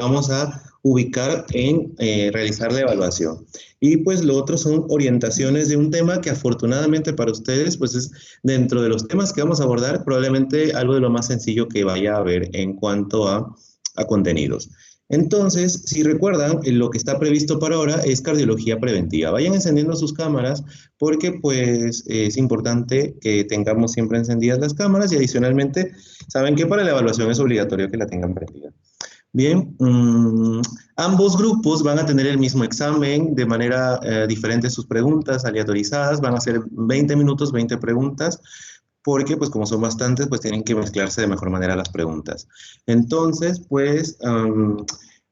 vamos a ubicar en realizar la evaluación. Y pues lo otro son orientaciones de un tema que afortunadamente para ustedes, pues es dentro de los temas que vamos a abordar, probablemente algo de lo más sencillo que vaya a haber en cuanto a contenidos. Entonces, si recuerdan, lo que está previsto para ahora es cardiología preventiva. Vayan encendiendo sus cámaras porque pues es importante que tengamos siempre encendidas las cámaras y adicionalmente, saben que para la evaluación es obligatorio que la tengan prendida. Bien, ambos grupos van a tener el mismo examen de manera diferente sus preguntas, aleatorizadas, van a ser 20 minutos, 20 preguntas, porque pues como son bastantes, pues tienen que mezclarse de mejor manera las preguntas. Entonces, pues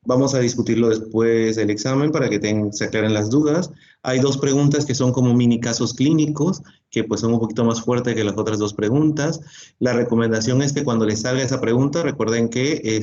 vamos a discutirlo después del examen para que se aclaren las dudas. Hay dos preguntas que son como mini casos clínicos, que pues son un poquito más fuertes que las otras dos preguntas. La recomendación es que cuando les salga esa pregunta, recuerden que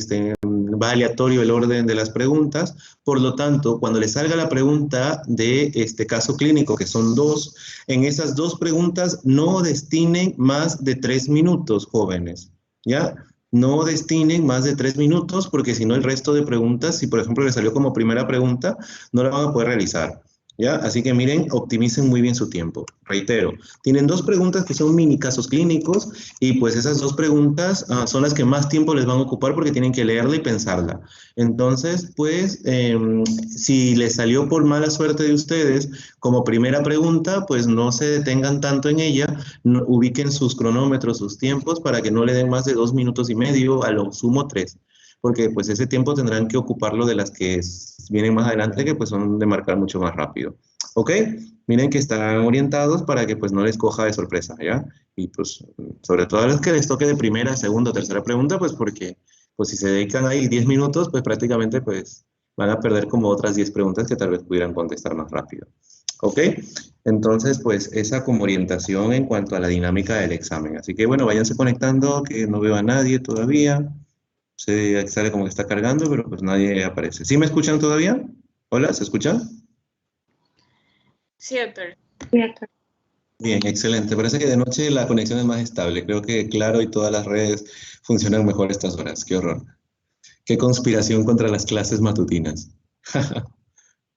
va aleatorio el orden de las preguntas, por lo tanto, cuando les salga la pregunta de este caso clínico, que son dos, en esas dos preguntas no destinen más de 3 minutos, jóvenes, ¿ya? No destinen más de 3 minutos, porque si no el resto de preguntas, si por ejemplo les salió como primera pregunta, no la van a poder realizar. ¿Ya? Así que miren, optimicen muy bien su tiempo. Reitero, tienen dos preguntas que son mini casos clínicos y pues esas dos preguntas son las que más tiempo les van a ocupar porque tienen que leerla y pensarla. Entonces, pues, si les salió por mala suerte de ustedes como primera pregunta, pues no se detengan tanto en ella, no, ubiquen sus cronómetros, sus tiempos para que no le den más de 2 minutos y medio, a lo sumo 3 porque pues ese tiempo tendrán que ocuparlo de las que vienen más adelante, que pues son de marcar mucho más rápido. ¿Ok? Miren que están orientados para que pues no les coja de sorpresa, ¿ya? Y pues sobre todo a los que les toque de primera, segunda o tercera pregunta, pues porque pues si se dedican ahí 10 minutos, pues prácticamente pues van a perder como otras 10 preguntas que tal vez pudieran contestar más rápido. ¿Ok? Entonces, pues esa como orientación en cuanto a la dinámica del examen. Así que bueno, váyanse conectando, que no veo a nadie todavía. Se sale como que está cargando, pero pues nadie aparece. ¿Sí me escuchan todavía? Hola, ¿se escuchan? Sí, doctor. Bien, excelente. Parece que de noche la conexión es más estable. Creo que Claro y todas las redes funcionan mejor a estas horas. Qué horror. Qué conspiración contra las clases matutinas.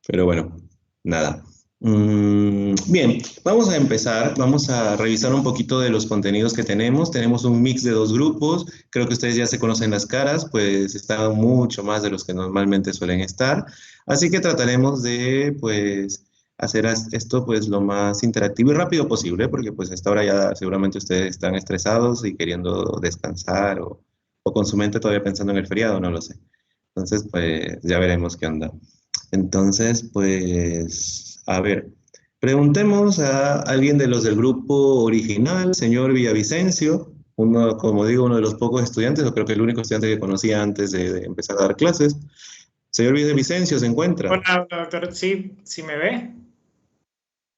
Pero bueno, nada. Bien, vamos a empezar. Vamos a revisar un poquito de los contenidos que tenemos. Tenemos un mix de dos grupos. Creo que ustedes ya se conocen las caras, pues están mucho más de los que normalmente suelen estar. Así que trataremos de, pues, hacer esto pues lo más interactivo y rápido posible, porque pues a esta hora ya seguramente ustedes están estresados y queriendo descansar o con su mente todavía pensando en el feriado, no lo sé. Entonces, pues ya veremos qué onda. Entonces, pues, a ver, preguntemos a alguien de los del grupo original, señor Villavicencio, uno, como digo, uno de los pocos estudiantes, o creo que el único estudiante que conocía antes de empezar a dar clases. Señor Villavicencio, ¿se encuentra? Hola, doctor. Sí, ¿sí me ve?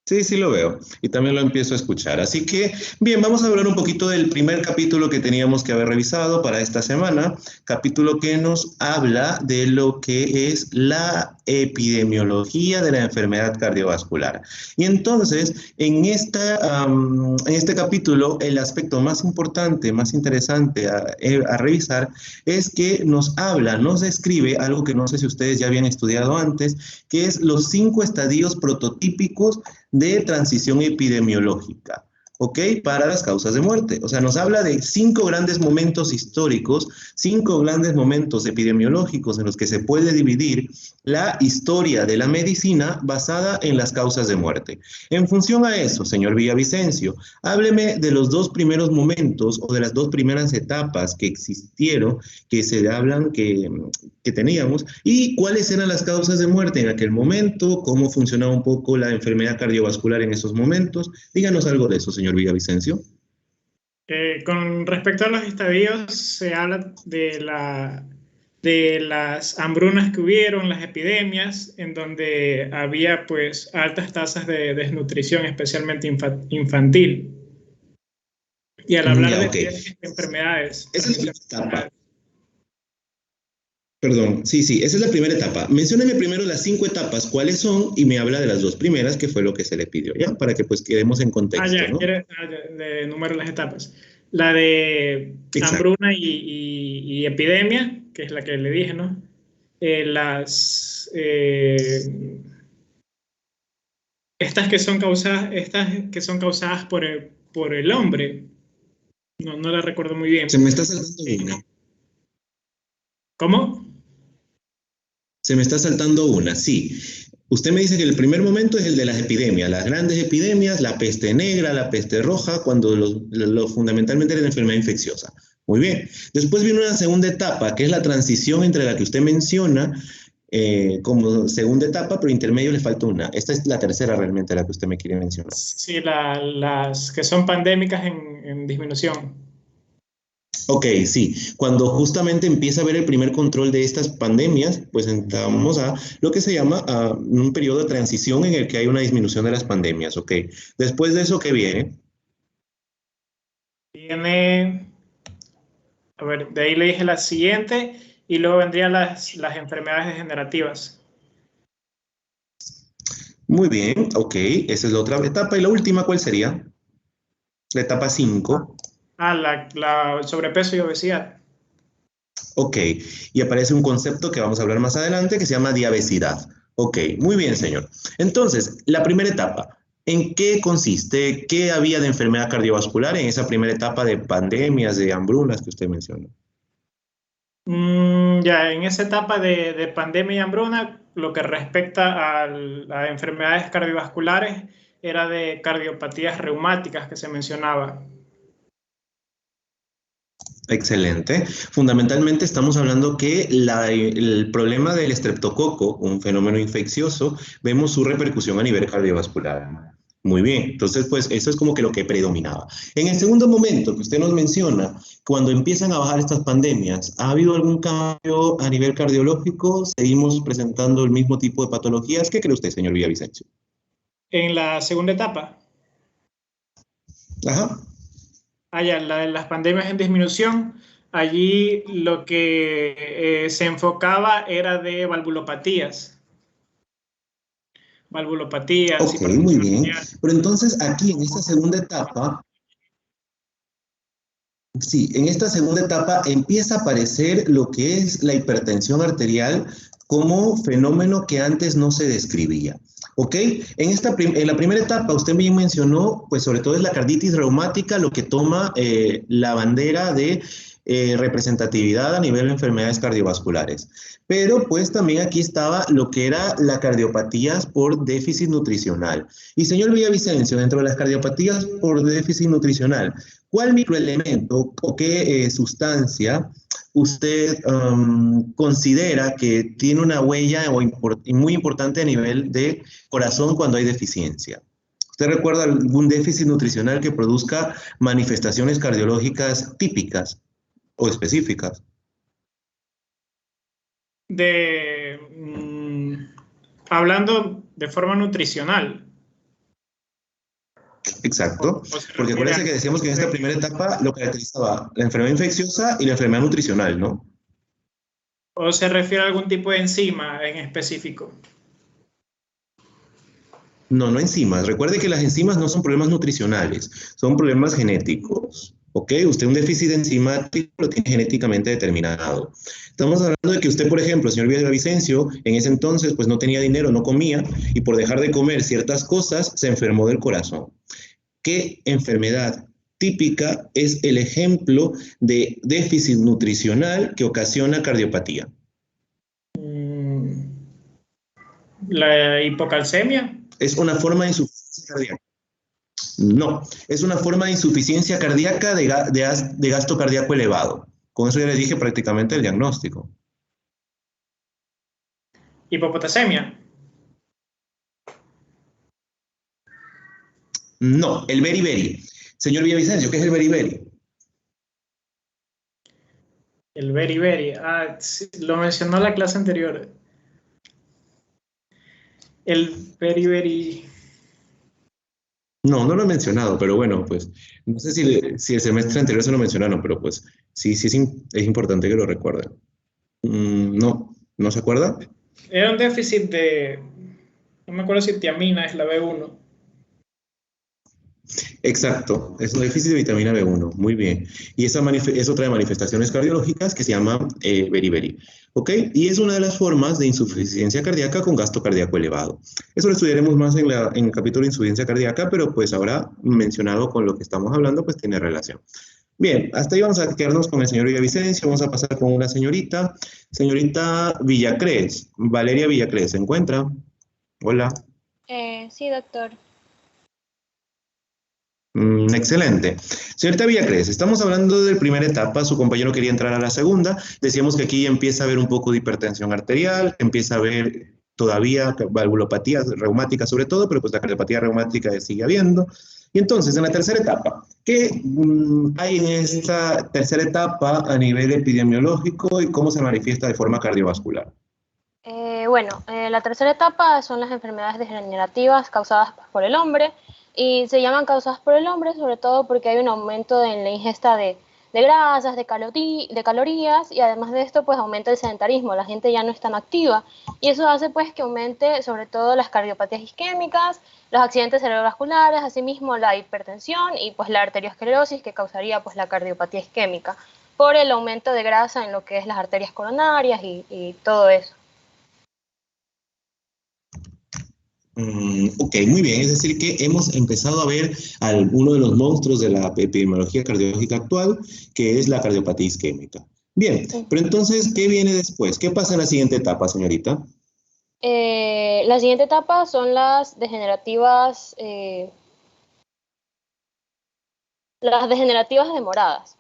Sí, sí lo veo. Y también lo empiezo a escuchar. Así que, bien, vamos a hablar un poquito del primer capítulo que teníamos que haber revisado para esta semana. Capítulo que nos habla de lo que es la epidemiología de la enfermedad cardiovascular. Y entonces, en este capítulo, el aspecto más importante, más interesante a revisar es que nos habla, nos describe algo que no sé si ustedes ya habían estudiado antes, que es los 5 estadios prototípicos de transición epidemiológica, ¿ok? Para las causas de muerte. O sea, nos habla de 5 grandes momentos históricos, 5 grandes momentos epidemiológicos en los que se puede dividir la historia de la medicina basada en las causas de muerte. En función a eso, señor Villavicencio, hábleme de los 2 primeros momentos o de las 2 primeras etapas que existieron, que se hablan, que teníamos, y cuáles eran las causas de muerte en aquel momento, cómo funcionaba un poco la enfermedad cardiovascular en esos momentos. Díganos algo de eso, señor Villavicencio. Con respecto a los estadios, se habla de las hambrunas que hubieron, las epidemias, en donde había pues altas tasas de desnutrición, especialmente infantil. Y al hablar Ya, de ok. enfermedades, Esa es la etapa. Perdón, sí, sí, esa es la primera etapa. Mencióname primero las 5 etapas, cuáles son, y me habla de las 2 primeras, que fue lo que se le pidió, ¿ya? Para que pues quedemos en contexto, ¿no? Le enumero las etapas. La de Exacto. hambruna y epidemia, que es la que le dije, ¿no? las estas que son causadas por el hombre. No la recuerdo muy bien. Se me está saltando una. ¿Cómo? Se me está saltando una, sí. Usted me dice que el primer momento es el de las epidemias, las grandes epidemias, la peste negra, la peste roja, cuando fundamentalmente era una enfermedad infecciosa. Muy bien. Después viene una segunda etapa, que es la transición entre la que usted menciona como segunda etapa, pero intermedio le falta una. Esta es la tercera realmente, la que usted me quiere mencionar. Sí, las que son pandémicas en disminución. Ok, sí. Cuando justamente empieza a haber el primer control de estas pandemias, pues entramos a lo que se llama un periodo de transición en el que hay una disminución de las pandemias. Ok. Después de eso, ¿qué viene? Viene, a ver, de ahí le dije la siguiente y luego vendrían las enfermedades degenerativas. Muy bien, ok. Esa es la otra etapa. ¿Y la última cuál sería? La etapa 5. La sobrepeso y obesidad. Ok. Y aparece un concepto que vamos a hablar más adelante que se llama diabesidad. Ok, muy bien, señor. Entonces, la primera etapa. ¿En qué consiste? ¿Qué había de enfermedad cardiovascular en esa primera etapa de pandemias, de hambrunas que usted mencionó? Ya, en esa etapa de pandemia y hambruna, lo que respecta a enfermedades cardiovasculares era de cardiopatías reumáticas que se mencionaba. Excelente. Fundamentalmente estamos hablando que el problema del estreptococo, un fenómeno infeccioso, vemos su repercusión a nivel cardiovascular. Muy bien, entonces pues eso es como que lo que predominaba. En el segundo momento que usted nos menciona, cuando empiezan a bajar estas pandemias, ¿ha habido algún cambio a nivel cardiológico? ¿Seguimos presentando el mismo tipo de patologías? ¿Qué cree usted, señor Villavicencio? En la segunda etapa, Ajá. allá las pandemias en disminución, allí lo que se enfocaba era de valvulopatías, Ok, muy bien. hipertensión. Pero entonces aquí en esta segunda etapa, sí, en esta segunda etapa empieza a aparecer lo que es la hipertensión arterial como fenómeno que antes no se describía. ¿Ok? En la primera etapa, usted bien mencionó, pues sobre todo es la carditis reumática lo que toma la bandera de representatividad a nivel de enfermedades cardiovasculares. Pero pues también aquí estaba lo que era la cardiopatías por déficit nutricional. Y señor Villavicencio, dentro de las cardiopatías por déficit nutricional, ¿cuál microelemento o qué sustancia usted considera que tiene una huella muy importante a nivel de corazón cuando hay deficiencia? ¿Usted recuerda algún déficit nutricional que produzca manifestaciones cardiológicas típicas o específicas? Hablando de forma nutricional. Exacto, O se porque refiere acuérdense que decíamos que en esta primera etapa lo caracterizaba la enfermedad infecciosa y la enfermedad nutricional, ¿no? ¿O se refiere a algún tipo de enzima en específico? No, no enzimas. Recuerde que las enzimas no son problemas nutricionales, son problemas genéticos. ¿Ok? Usted un déficit enzimático lo tiene genéticamente determinado. Estamos hablando de que usted, por ejemplo, señor Villavicencio, en ese entonces pues no tenía dinero, no comía y por dejar de comer ciertas cosas se enfermó del corazón. ¿Qué enfermedad típica es el ejemplo de déficit nutricional que ocasiona cardiopatía? La hipocalcemia. Es una forma de insuficiencia cardíaca. No, es una forma de insuficiencia cardíaca de gasto cardíaco elevado. Con eso ya le dije prácticamente el diagnóstico. Hipopotasemia. No, el beriberi. Señor Villavicencio, ¿qué es el beriberi? El beriberi. Sí, lo mencionó en la clase anterior. El beriberi. No, no lo he mencionado, pero bueno, pues no sé si el semestre anterior se lo mencionaron, pero pues sí, es importante que lo recuerden. No, ¿no se acuerda? Era un déficit de. No me acuerdo si tiamina es la B1. Exacto, es un déficit de vitamina B1, muy bien. Y eso trae manifestaciones cardiológicas que se llaman beriberi, ¿ok? Y es una de las formas de insuficiencia cardíaca con gasto cardíaco elevado. Eso lo estudiaremos más en el capítulo de insuficiencia cardíaca, pero pues ahora mencionado con lo que estamos hablando, pues tiene relación. Bien, hasta ahí vamos a quedarnos con el señor Villavicencio, vamos a pasar con una señorita, señorita Villacrés, Valeria Villacrés, ¿se encuentra? Hola. Sí, doctor. Excelente. Señorita Villacrés, estamos hablando de la primera etapa, su compañero quería entrar a la segunda, decíamos que aquí empieza a haber un poco de hipertensión arterial, empieza a haber todavía valvulopatías reumáticas sobre todo, pero pues la cardiopatía reumática sigue habiendo. Y entonces, en la tercera etapa, ¿qué hay en esta tercera etapa a nivel epidemiológico y cómo se manifiesta de forma cardiovascular? La tercera etapa son las enfermedades degenerativas causadas por el hombre y se llaman causadas por el hombre sobre todo porque hay un aumento en la ingesta de grasas, de calorías y además de esto pues aumenta el sedentarismo, la gente ya no es tan activa y eso hace pues que aumente sobre todo las cardiopatías isquémicas, los accidentes cerebrovasculares, asimismo la hipertensión y pues la arteriosclerosis que causaría pues la cardiopatía isquémica por el aumento de grasa en lo que es las arterias coronarias y todo eso. Ok, muy bien. Es decir, que hemos empezado a ver uno de los monstruos de la epidemiología cardiológica actual, que es la cardiopatía isquémica. Bien, pero entonces, ¿qué viene después? ¿Qué pasa en la siguiente etapa, señorita? La siguiente etapa son las degenerativas demoradas.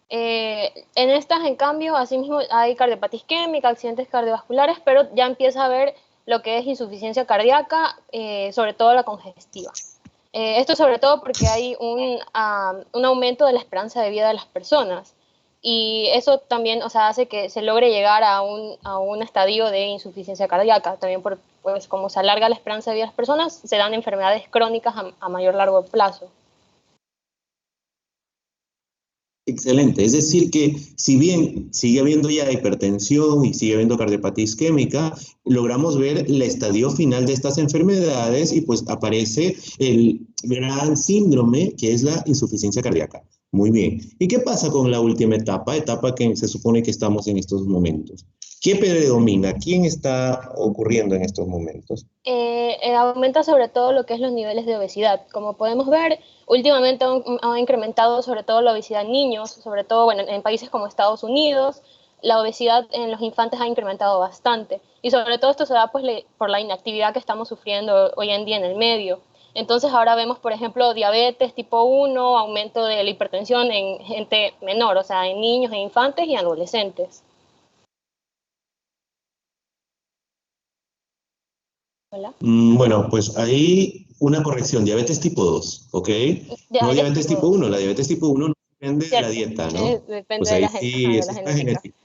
En estas, en cambio, asimismo hay cardiopatía isquémica, accidentes cardiovasculares, pero ya empieza a haber lo que es insuficiencia cardíaca, sobre todo la congestiva. Esto sobre todo porque hay un aumento de la esperanza de vida de las personas y eso también, o sea, hace que se logre llegar a un estadio de insuficiencia cardíaca. También pues como se alarga la esperanza de vida de las personas, se dan enfermedades crónicas a mayor largo plazo. Excelente, es decir que si bien sigue habiendo ya hipertensión y sigue habiendo cardiopatía isquémica, logramos ver el estadio final de estas enfermedades y pues aparece el gran síndrome que es la insuficiencia cardíaca. Muy bien. ¿Y qué pasa con la última etapa que se supone que estamos en estos momentos? ¿Qué predomina? ¿Quién está ocurriendo en estos momentos? Aumenta sobre todo lo que es los niveles de obesidad. Como podemos ver, últimamente ha incrementado sobre todo la obesidad en niños, sobre todo en países como Estados Unidos, la obesidad en los infantes ha incrementado bastante. Y sobre todo esto se da pues, por la inactividad que estamos sufriendo hoy en día en el medio. Entonces ahora vemos, por ejemplo, diabetes tipo 1, aumento de la hipertensión en gente menor, o sea, en niños, en infantes y adolescentes. Hola. Bueno, pues ahí una corrección, diabetes tipo 2, ¿ok? No diabetes tipo 1, la diabetes tipo 1 no depende de la dieta, ¿no? Depende pues de ahí la, sí, de la genética.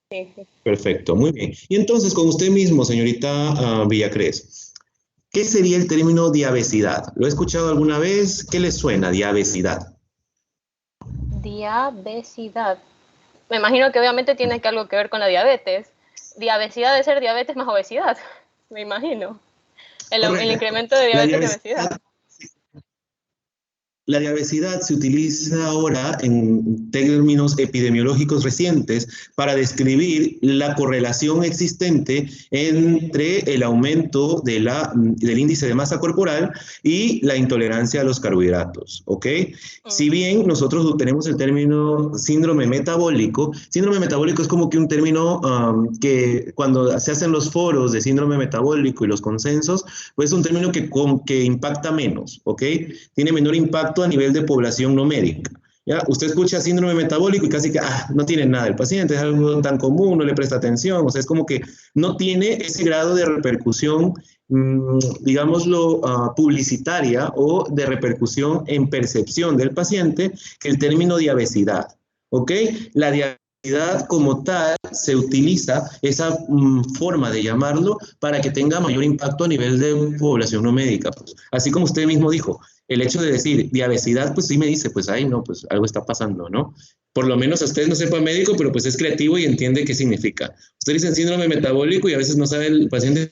Sí. Perfecto, muy bien. Y entonces, con usted mismo, señorita Villacrés, ¿qué sería el término diabesidad? ¿Lo he escuchado alguna vez? ¿Qué le suena, diabesidad? Diabesidad. Me imagino que obviamente tiene algo que ver con la diabetes. Diabesidad debe ser diabetes más obesidad, me imagino. El incremento de diabetes y obesidad. La diabesidad se utiliza ahora en términos epidemiológicos recientes para describir la correlación existente entre el aumento del índice de masa corporal y la intolerancia a los carbohidratos, ¿ok? Si bien nosotros tenemos el término síndrome metabólico es como que un término que cuando se hacen los foros de síndrome metabólico y los consensos, pues es un término que impacta menos, ¿ok? Tiene menor impacto a nivel de población no médica. ¿Ya? Usted escucha síndrome metabólico y casi que no tiene nada el paciente, es algo tan común, no le presta atención, o sea, es como que no tiene ese grado de repercusión, digámoslo, publicitaria o de repercusión en percepción del paciente que el término diabesidad. ¿Ok? La diabesidad como tal se utiliza esa forma de llamarlo para que tenga mayor impacto a nivel de población no médica. Pues. Así como usted mismo dijo, el hecho de decir diabesidad, pues sí me dice, pues ay, no, pues algo está pasando, ¿no? Por lo menos a ustedes no sepa médico, pero pues es creativo y entiende qué significa. Ustedes dicen síndrome metabólico y a veces no sabe el paciente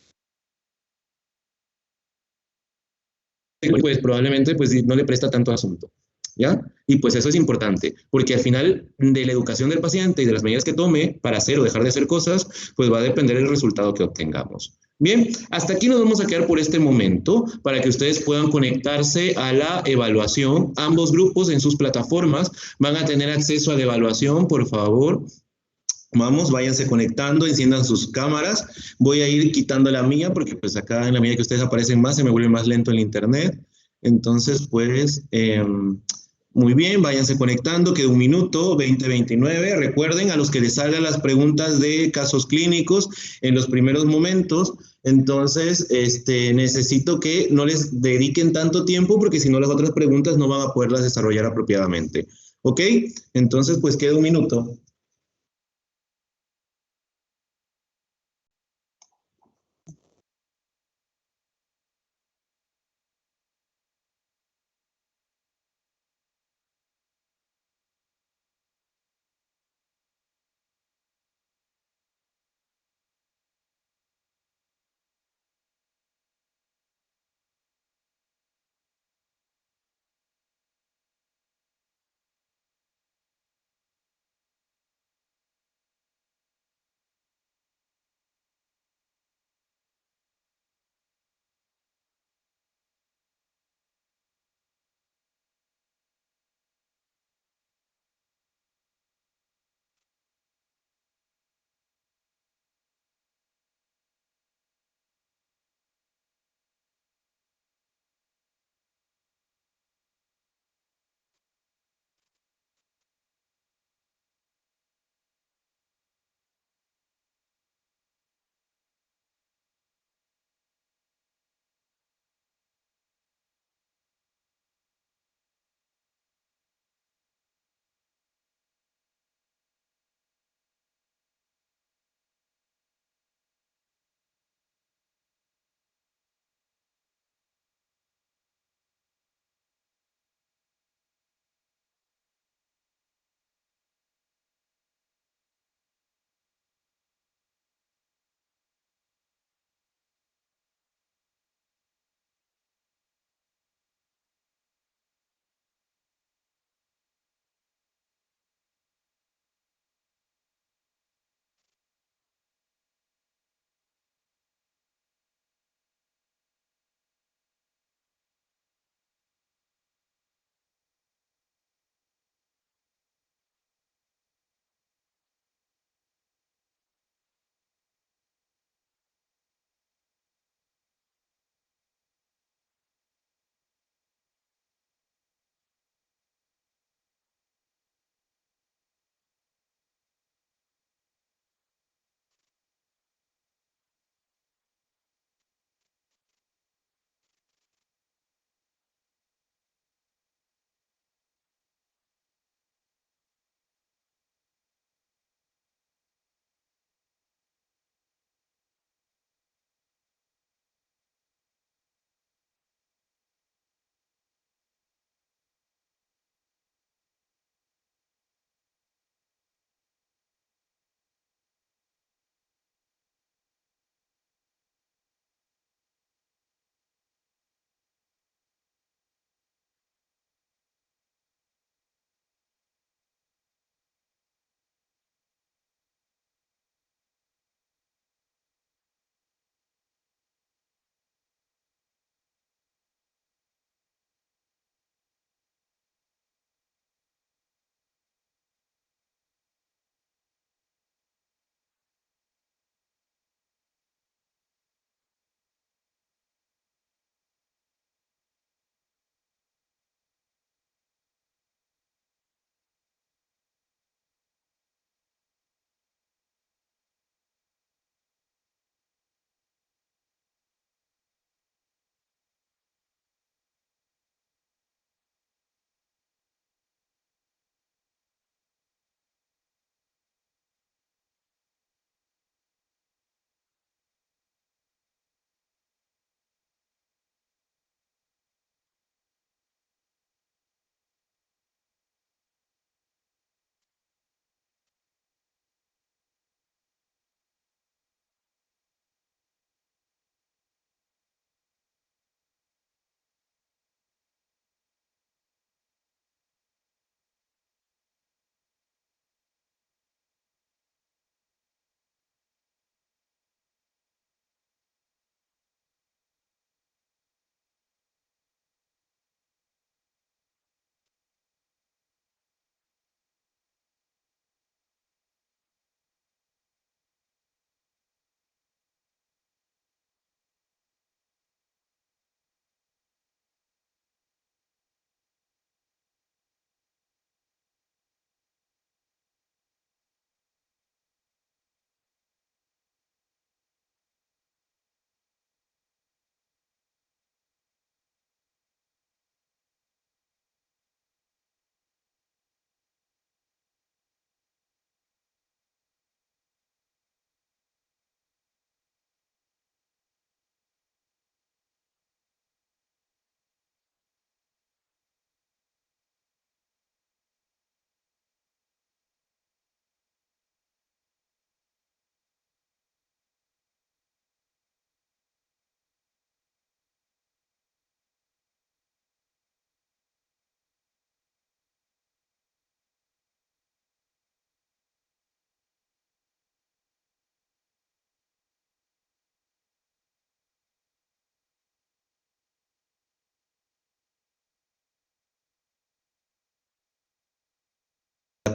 pues probablemente pues no le presta tanto asunto, ¿ya? Y pues eso es importante, porque al final de la educación del paciente y de las medidas que tome para hacer o dejar de hacer cosas, pues va a depender el resultado que obtengamos. Bien, hasta aquí nos vamos a quedar por este momento para que ustedes puedan conectarse a la evaluación. Ambos grupos en sus plataformas van a tener acceso a la evaluación, por favor. Vamos, váyanse conectando, enciendan sus cámaras. Voy a ir quitando la mía porque pues acá en la medida que ustedes aparecen más se me vuelve más lento el internet. Entonces, pues, muy bien, váyanse conectando, queda 1 minuto, 20:29. Recuerden a los que les salgan las preguntas de casos clínicos en los primeros momentos. Entonces, necesito que no les dediquen tanto tiempo porque si no las otras preguntas no van a poderlas desarrollar apropiadamente. ¿Ok? Entonces, pues queda 1 minuto.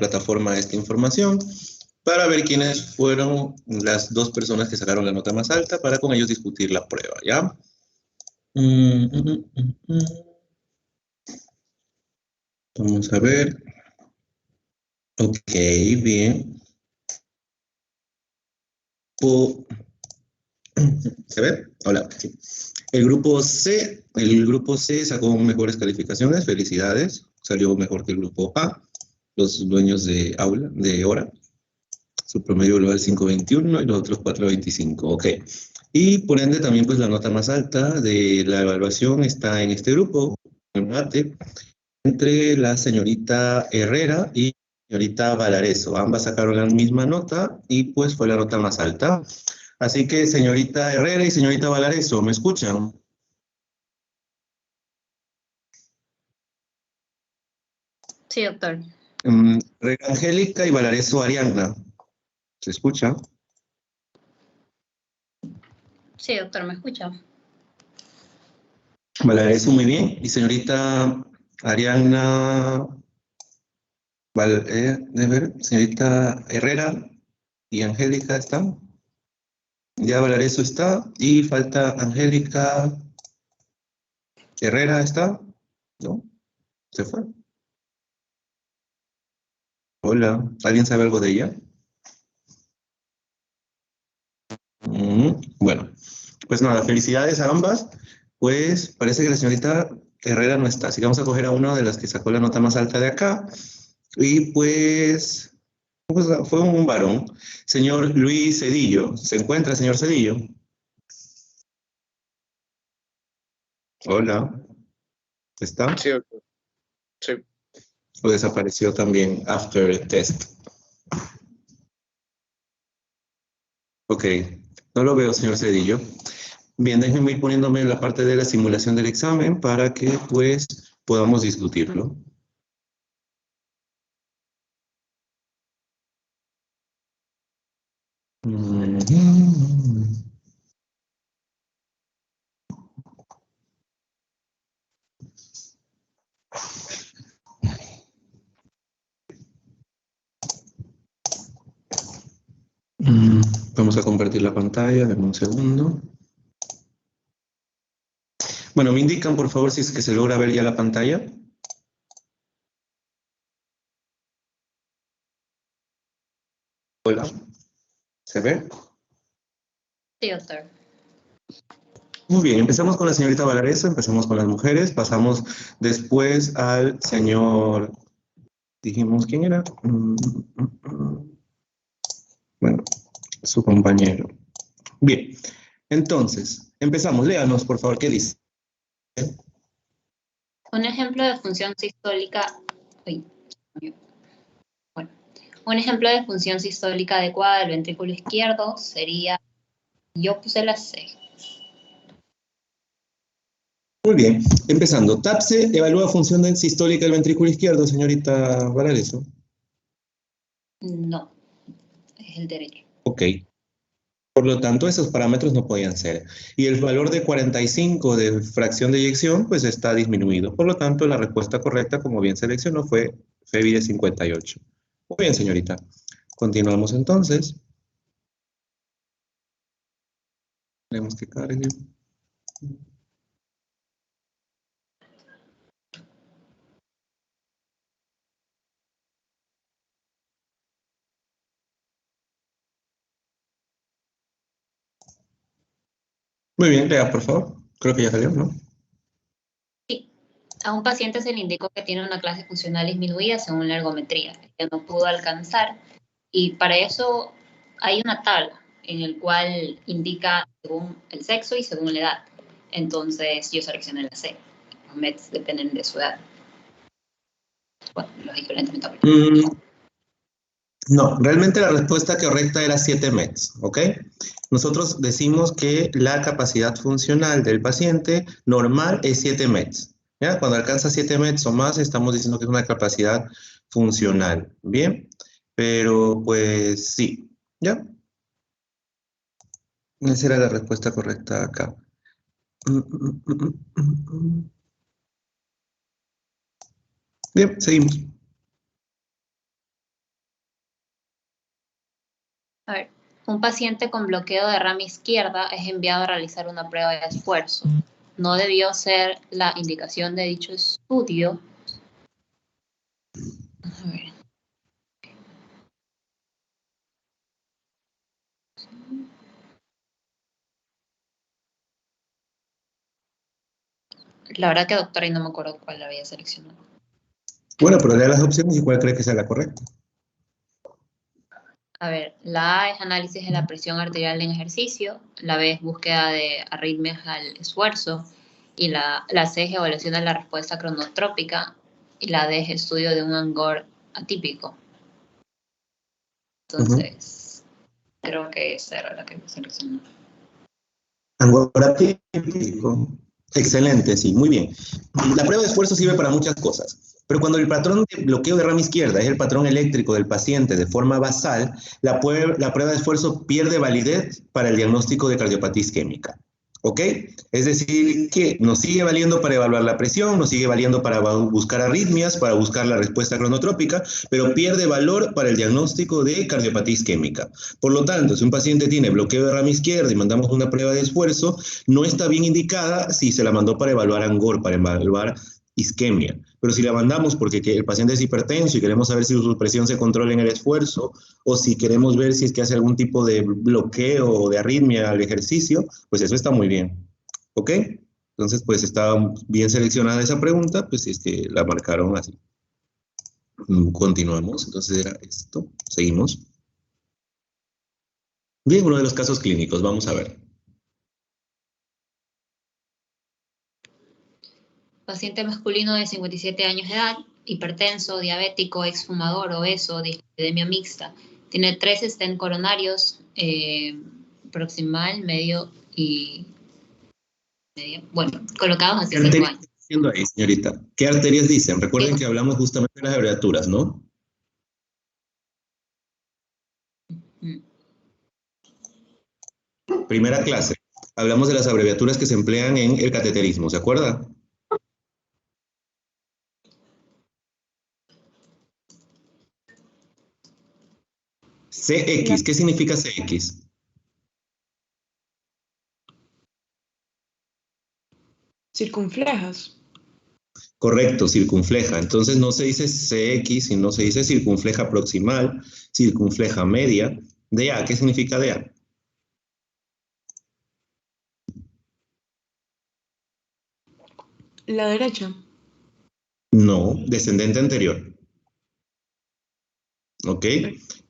plataforma esta información para ver quiénes fueron las dos personas que sacaron la nota más alta para con ellos discutir la prueba, ¿ya? Vamos a ver. Ok, bien. ¿Se ve? Hola, sí. El grupo C sacó mejores calificaciones, felicidades, salió mejor que el grupo A, los dueños de aula, de hora, su promedio global 5.21 y los otros 4.25, ok. Y por ende también pues la nota más alta de la evaluación está en este grupo, en mate, entre la señorita Herrera y la señorita Valareso. Ambas sacaron la misma nota y pues fue la nota más alta. Así que, señorita Herrera y señorita Valareso, ¿me escuchan? Sí, doctor. Herrera Angélica y Valareso Arianna, ¿se escucha? Sí, doctor, ¿me escucha? Valareso, muy bien. Y señorita Arianna, de ver, señorita Herrera y Angélica, ¿están? Ya Valareso está. Y falta Angélica Herrera, ¿está? ¿No? ¿Se fue? Hola, ¿alguien sabe algo de ella? Bueno, pues nada, felicidades a ambas. Pues parece que la señorita Herrera no está, así que vamos a coger a una de las que sacó la nota más alta de acá. Y pues fue un varón, señor Luis Cedillo. ¿Se encuentra, señor Cedillo? Hola, ¿está? Sí, doctor. Sí. ¿O desapareció también after test? Ok, no lo veo, señor Cedillo. Bien, déjenme ir poniéndome en la parte de la simulación del examen para que pues podamos discutirlo. Vamos a compartir la pantalla, denme un segundo. Bueno, me indican por favor si es que se logra ver ya la pantalla. Hola, ¿se ve? Sí, doctor. Muy bien, empezamos con la señorita Valareso, empezamos con las mujeres, pasamos después al señor, dijimos, ¿quién era? Bueno, su compañero. Bien, entonces, empezamos, léanos por favor, ¿qué dice? Un ejemplo de función sistólica, bueno, un ejemplo de función sistólica adecuada del ventrículo izquierdo sería, yo puse la C. Muy bien, empezando. TAPSE evalúa función sistólica del ventrículo izquierdo, señorita Valareso. No, es el derecho. Ok. Por lo tanto, esos parámetros no podían ser. Y el valor de 45 de fracción de eyección, pues está disminuido. Por lo tanto, la respuesta correcta, como bien seleccionó, fue FEBI de 58. Muy bien, señorita. Continuamos entonces. Tenemos que cargue. Muy bien, lea, por favor. Creo que ya salió, ¿no? Sí, a un paciente se le indicó que tiene una clase funcional disminuida según la ergometría, que no pudo alcanzar, y para eso hay una tabla en el cual indica según el sexo y según la edad. Entonces yo seleccioné la C. Los METs dependen de su edad. Bueno, los diferentes metabolitos. No, realmente la respuesta correcta era 7 METs, ¿ok? Nosotros decimos que la capacidad funcional del paciente normal es 7 METs. ¿Ya? Cuando alcanza 7 METs o más, estamos diciendo que es una capacidad funcional, ¿bien? Pero pues sí, ¿ya? Esa era la respuesta correcta acá. Bien, seguimos. A ver, un paciente con bloqueo de rama izquierda es enviado a realizar una prueba de esfuerzo. No debió ser la indicación de dicho estudio. A ver. La verdad que, doctora, y no me acuerdo cuál la había seleccionado. Bueno, pero lea las opciones y cuál cree que sea la correcta. A ver, la A es análisis de la presión arterial en ejercicio, la B es búsqueda de arritmias al esfuerzo, y la C es evaluación de la respuesta cronotrópica, y la D es estudio de un angor atípico. Entonces, creo que esa era la que me seleccionó. Angor atípico. Excelente, sí, muy bien. La prueba de esfuerzo sirve para muchas cosas, pero cuando el patrón de bloqueo de rama izquierda es el patrón eléctrico del paciente de forma basal, la prueba de esfuerzo pierde validez para el diagnóstico de cardiopatía isquémica. ¿Ok? Es decir, que nos sigue valiendo para evaluar la presión, nos sigue valiendo para buscar arritmias, para buscar la respuesta cronotrópica, pero pierde valor para el diagnóstico de cardiopatía isquémica. Por lo tanto, si un paciente tiene bloqueo de rama izquierda y mandamos una prueba de esfuerzo, no está bien indicada si se la mandó para evaluar angor, para evaluar isquemia. Pero si la mandamos porque el paciente es hipertenso y queremos saber si su presión se controla en el esfuerzo, o si queremos ver si es que hace algún tipo de bloqueo o de arritmia al ejercicio, pues eso está muy bien. ¿Ok? Entonces, pues está bien seleccionada esa pregunta, pues si es que la marcaron así. Continuamos, entonces era esto. Seguimos. Bien, uno de los casos clínicos, vamos a ver. Paciente masculino de 57 años de edad, hipertenso, diabético, exfumador, obeso, dislipidemia mixta. Tiene 3 stent coronarios, proximal, medio y medio. Bueno, colocados hace 5 años. ¿Qué arterias ahí, señorita? ¿Qué arterias dicen? Recuerden que hablamos justamente de las abreviaturas, ¿no? Primera clase. Hablamos de las abreviaturas que se emplean en el cateterismo, ¿se acuerda? CX, ¿qué significa CX? Circunflejas. Correcto, circunfleja. Entonces no se dice CX, sino se dice circunfleja proximal, circunfleja media. DA, ¿qué significa DA? La derecha. No, descendente anterior. ¿Ok?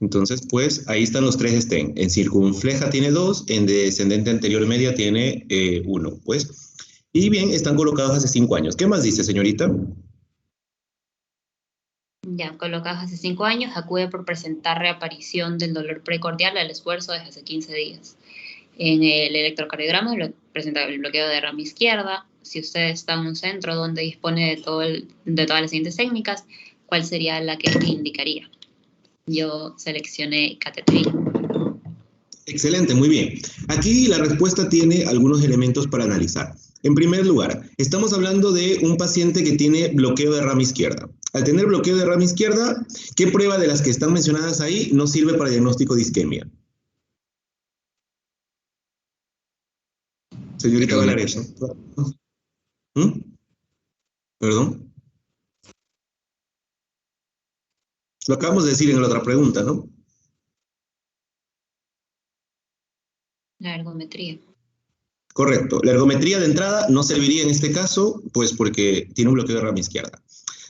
Entonces, pues, ahí están los 3 stent. En circunfleja tiene 2, en descendente anterior media tiene 1, pues. Y bien, están colocados hace 5 años. ¿Qué más dice, señorita? Ya, colocados hace 5 años, acude por presentar reaparición del dolor precordial al esfuerzo desde hace 15 días. En el electrocardiograma presenta el bloqueo de rama izquierda. Si usted está en un centro donde dispone de todas las siguientes técnicas, ¿cuál sería la que indicaría? Yo seleccioné cateterismo. Excelente, muy bien. Aquí la respuesta tiene algunos elementos para analizar. En primer lugar, estamos hablando de un paciente que tiene bloqueo de rama izquierda. Al tener bloqueo de rama izquierda, ¿qué prueba de las que están mencionadas ahí no sirve para diagnóstico de isquemia? Señorita Valareso. ¿Perdón? Lo acabamos de decir en la otra pregunta, ¿no? La ergometría. Correcto. La ergometría de entrada no serviría en este caso, pues porque tiene un bloqueo de rama izquierda.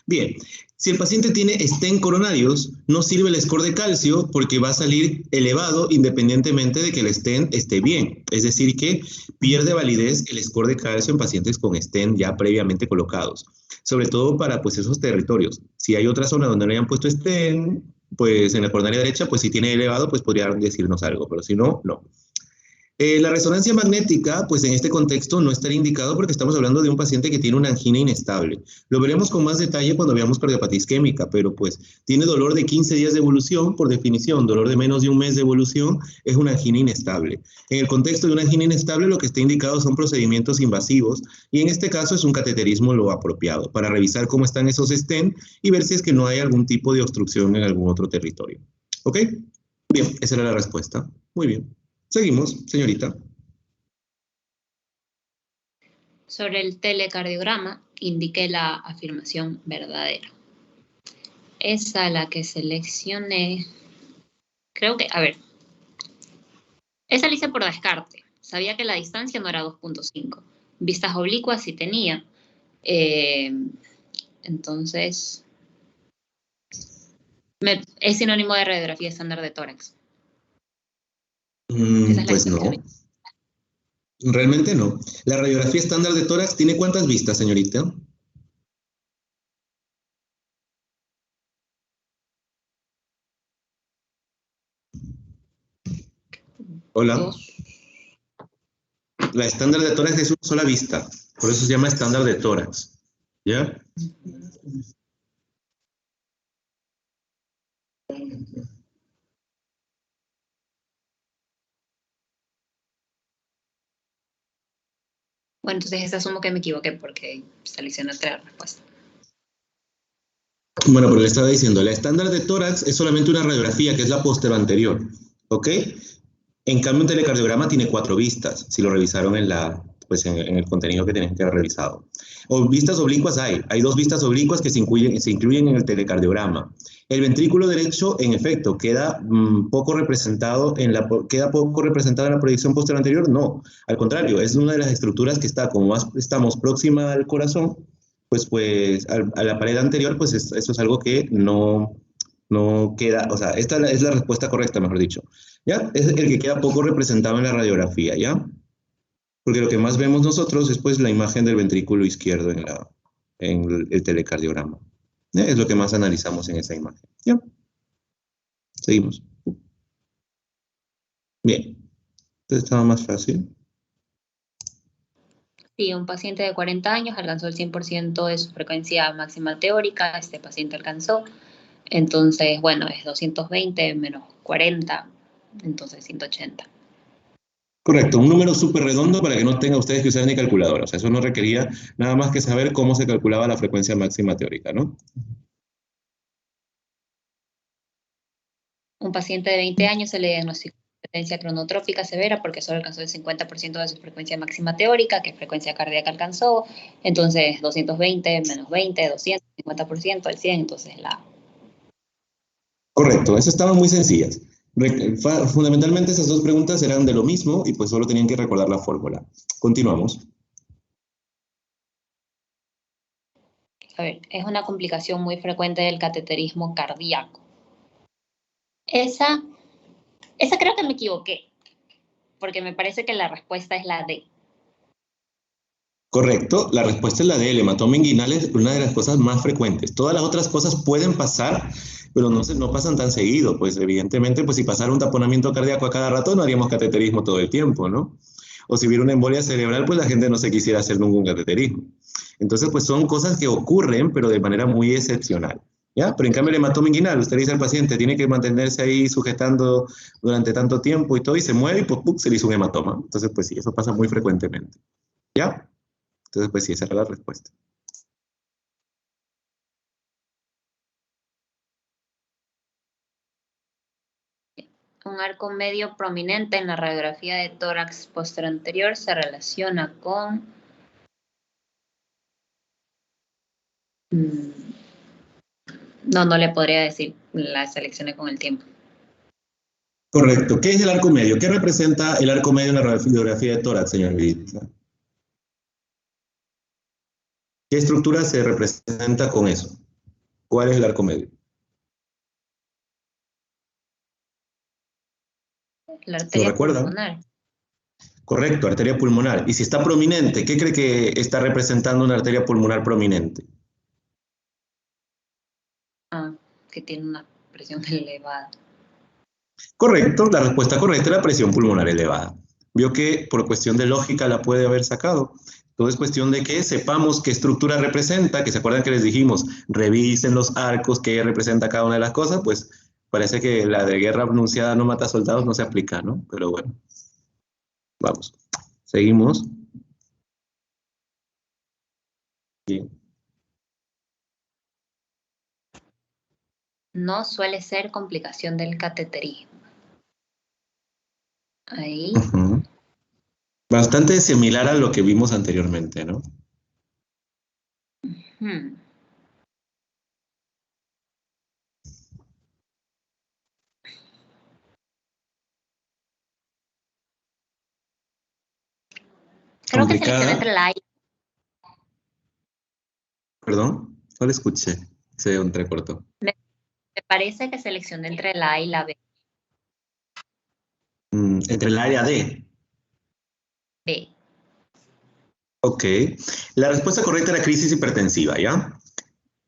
Bien, si el paciente tiene stent coronarios, no sirve el score de calcio porque va a salir elevado independientemente de que el stent esté bien. Es decir, que pierde validez el score de calcio en pacientes con stent ya previamente colocados. Sobre todo para pues, esos territorios. Si hay otra zona donde no hayan puesto stent, pues en la coronaria derecha, pues si tiene elevado, pues podría decirnos algo, pero si no, no. La resonancia magnética, pues en este contexto no estaría indicado porque estamos hablando de un paciente que tiene una angina inestable. Lo veremos con más detalle cuando veamos cardiopatía isquémica, pero pues tiene dolor de 15 días de evolución, por definición, dolor de menos de un mes de evolución es una angina inestable. En el contexto de una angina inestable lo que está indicado son procedimientos invasivos y en este caso es un cateterismo lo apropiado para revisar cómo están esos stent y ver si es que no hay algún tipo de obstrucción en algún otro territorio. ¿Ok? Bien, esa era la respuesta. Muy bien. Seguimos, señorita. Sobre el telecardiograma, indique la afirmación verdadera. Esa la que seleccioné, creo que, a ver, esa la hice por descarte. Sabía que la distancia no era 2.5. Vistas oblicuas sí tenía. Entonces, es sinónimo de radiografía estándar de tórax. Esa es la Pues que no, seleccioné. realmente no. La radiografía estándar de tórax tiene ¿cuántas vistas, señorita? Hola. Dos. La estándar de tórax es una sola vista, por eso se llama estándar de tórax. ¿Ya? Bueno, entonces asumo que me equivoqué porque seleccioné otra respuesta. Bueno, pero le estaba diciendo, la estándar de tórax es solamente una radiografía, que es la póstero anterior, ¿ok? En cambio, un telecardiograma tiene 4 vistas, si lo revisaron pues en el contenido que tienen que haber revisado. O vistas oblicuas hay 2 vistas oblicuas que se incluyen en el telecardiograma. El ventrículo derecho, en efecto, queda poco representado en la proyección posterior anterior. No, al contrario, es una de las estructuras que está, como más estamos próxima al corazón, pues a la pared anterior, pues eso es algo que no queda, o sea, esta es la respuesta correcta, mejor dicho. ¿Ya? Es el que queda poco representado en la radiografía, ¿ya? Porque lo que más vemos nosotros es pues la imagen del ventrículo izquierdo en el telecardiograma. ¿Ya? Es lo que más analizamos en esa imagen. ¿Ya? Seguimos. Bien. Entonces estaba más fácil. Sí, un paciente de 40 años alcanzó el 100% de su frecuencia máxima teórica. Este paciente alcanzó. Entonces, bueno, es 220 menos 40, entonces 180. Correcto, un número súper redondo para que no tengan ustedes que usar ni calculadora. O sea, eso no requería nada más que saber cómo se calculaba la frecuencia máxima teórica, ¿no? Un paciente de 20 años se le diagnosticó hipertensión cronotrópica severa porque solo alcanzó el 50% de su frecuencia máxima teórica. ¿Qué frecuencia cardíaca alcanzó? Entonces, 220 menos 20, 200, 50%, el 100, entonces la... Correcto, esas estaban muy sencillas. Fundamentalmente esas 2 preguntas eran de lo mismo y pues solo tenían que recordar la fórmula. Continuamos. A ver, es una complicación muy frecuente del cateterismo cardíaco. Esa creo que me equivoqué, porque me parece que la respuesta es la D. Correcto, la respuesta es la D. El hematoma inguinal es una de las cosas más frecuentes. Todas las otras cosas pueden pasar, pero no pasan tan seguido. Pues evidentemente, pues si pasara un taponamiento cardíaco a cada rato, no haríamos cateterismo todo el tiempo, ¿no? O si hubiera una embolia cerebral, pues la gente no se quisiera hacer ningún cateterismo. Entonces, pues son cosas que ocurren, pero de manera muy excepcional. ¿Ya? Pero en cambio el hematoma inguinal, usted dice al paciente, tiene que mantenerse ahí sujetando durante tanto tiempo y todo, y se mueve y pues, ¡pum!, se le hizo un hematoma. Entonces, pues sí, eso pasa muy frecuentemente. ¿Ya? Entonces, pues sí, esa era la respuesta. Un arco medio prominente en la radiografía de tórax posterior anterior se relaciona con... No le podría decir, la seleccioné con el tiempo. Correcto. ¿Qué es el arco medio? ¿Qué representa el arco medio en la radiografía de tórax, señor Vidal? ¿Qué estructura se representa con eso? ¿Cuál es el arco medio? La ¿Lo arteria recuerdan? pulmonar. Correcto, arteria pulmonar. Y si está prominente, ¿qué cree que está representando una arteria pulmonar prominente? Que tiene una presión elevada. Correcto, la respuesta correcta es la presión pulmonar elevada. Vio que por cuestión de lógica la puede haber sacado. Todo es cuestión de que sepamos qué estructura representa, que se acuerdan que les dijimos, revisen los arcos que representa cada una de las cosas, pues parece que la de guerra anunciada no mata soldados no se aplica, ¿no? Pero bueno, vamos. Seguimos. Bien. No suele ser complicación del cateterismo. Ahí. Ujú. Bastante similar a lo que vimos anteriormente, ¿no? Hmm. Creo que seleccioné entre Complicada. la A y Perdón, no le escuché. Se entrecortó. me parece que seleccioné entre la A y la B. Entre el área D. B. Ok. La respuesta correcta era crisis hipertensiva, ¿ya?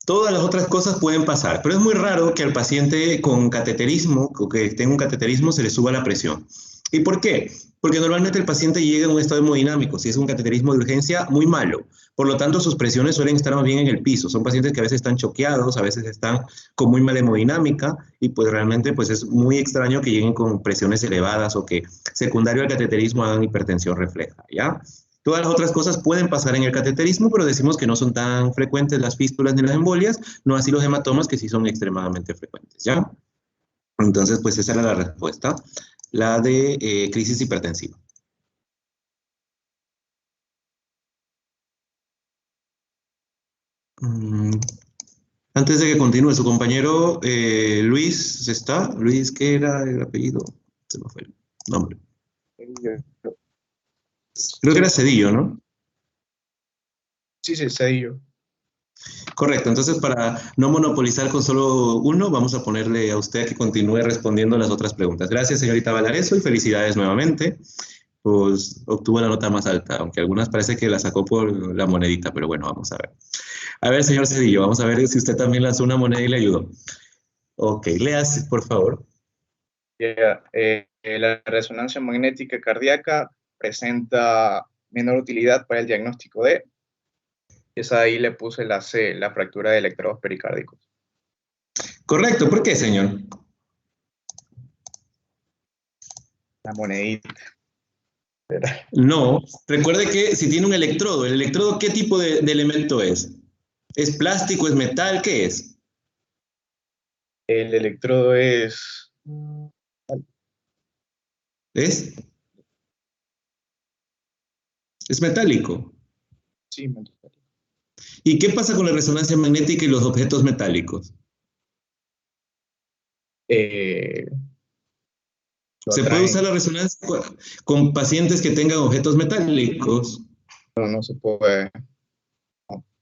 Todas las otras cosas pueden pasar, pero es muy raro que al paciente con cateterismo, o que tenga un cateterismo, se le suba la presión. ¿Y por qué? Porque normalmente el paciente llega en un estado hemodinámico, si es un cateterismo de urgencia, muy malo. Por lo tanto, sus presiones suelen estar más bien en el piso. Son pacientes que a veces están choqueados, a veces están con muy mala hemodinámica, y pues realmente pues es muy extraño que lleguen con presiones elevadas o que secundario al cateterismo hagan hipertensión refleja, ¿ya? Todas las otras cosas pueden pasar en el cateterismo, pero decimos que no son tan frecuentes las fístulas ni las embolias, no así los hematomas, que sí son extremadamente frecuentes, ¿ya? Entonces, pues esa era la respuesta, la de crisis hipertensiva. Antes de que continúe, su compañero Luis, ¿está? Luis, ¿qué era el apellido? Se me fue el nombre. Creo que era Cedillo, ¿no? Sí, Cedillo. Correcto, entonces para no monopolizar con solo uno, vamos a ponerle a usted que continúe respondiendo las otras preguntas. Gracias, señorita Valareso, y felicidades nuevamente. Pues obtuvo la nota más alta, aunque algunas parece que la sacó por la monedita, pero bueno, vamos a ver. A ver, señor Cedillo, vamos a ver si usted también lanzó una moneda y le ayudó. Ok, léase, por favor. La resonancia magnética cardíaca presenta menor utilidad para el diagnóstico de... Esa ahí le puse la C, la fractura de electrodos pericárdicos. Correcto, ¿por qué, señor? La monedita. No, recuerde que si tiene un electrodo, ¿el electrodo qué tipo de elemento es? ¿Es plástico, es metal, qué es? El electrodo es... ¿Es? Es metálico. Sí, metálico. ¿Y qué pasa con la resonancia magnética y los objetos metálicos? ¿Se puede usar la resonancia con pacientes que tengan objetos metálicos? No se puede.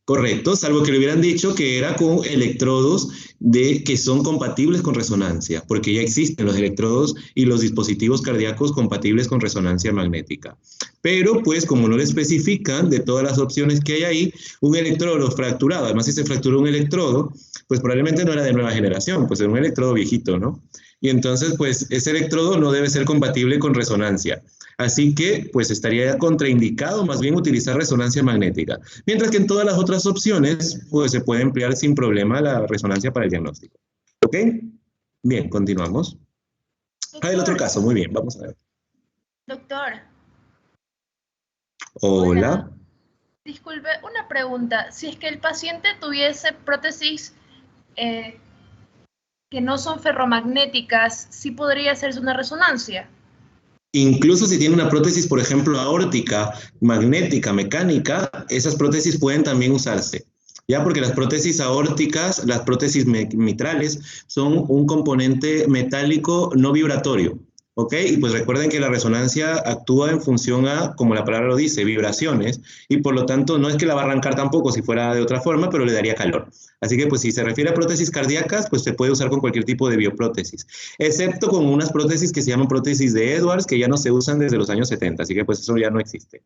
Correcto, salvo que le hubieran dicho que era con electrodos que son compatibles con resonancia, porque ya existen los electrodos y los dispositivos cardíacos compatibles con resonancia magnética. Pero pues como no le especifican de todas las opciones que hay ahí, un electrodo fracturado, además si se fracturó un electrodo, pues probablemente no era de nueva generación, pues era un electrodo viejito, ¿no? Y entonces pues ese electrodo no debe ser compatible con resonancia. Así que, pues estaría contraindicado más bien utilizar resonancia magnética. Mientras que en todas las otras opciones, pues se puede emplear sin problema la resonancia para el diagnóstico. ¿Ok? Bien, continuamos. El otro caso, muy bien, vamos a ver. Doctor. Hola. Disculpe, una pregunta. Si es que el paciente tuviese prótesis que no son ferromagnéticas, ¿sí podría hacerse una resonancia? Incluso si tiene una prótesis, por ejemplo, aórtica, magnética, mecánica, esas prótesis pueden también usarse. Ya, porque las prótesis aórticas, las prótesis mitrales, son un componente metálico no vibratorio. ¿Ok? Y pues recuerden que la resonancia actúa en función a, como la palabra lo dice, vibraciones, y por lo tanto no es que la va a arrancar tampoco si fuera de otra forma, pero le daría calor. Así que pues si se refiere a prótesis cardíacas, pues se puede usar con cualquier tipo de bioprótesis, excepto con unas prótesis que se llaman prótesis de Edwards, que ya no se usan desde los años 70, así que pues eso ya no existe.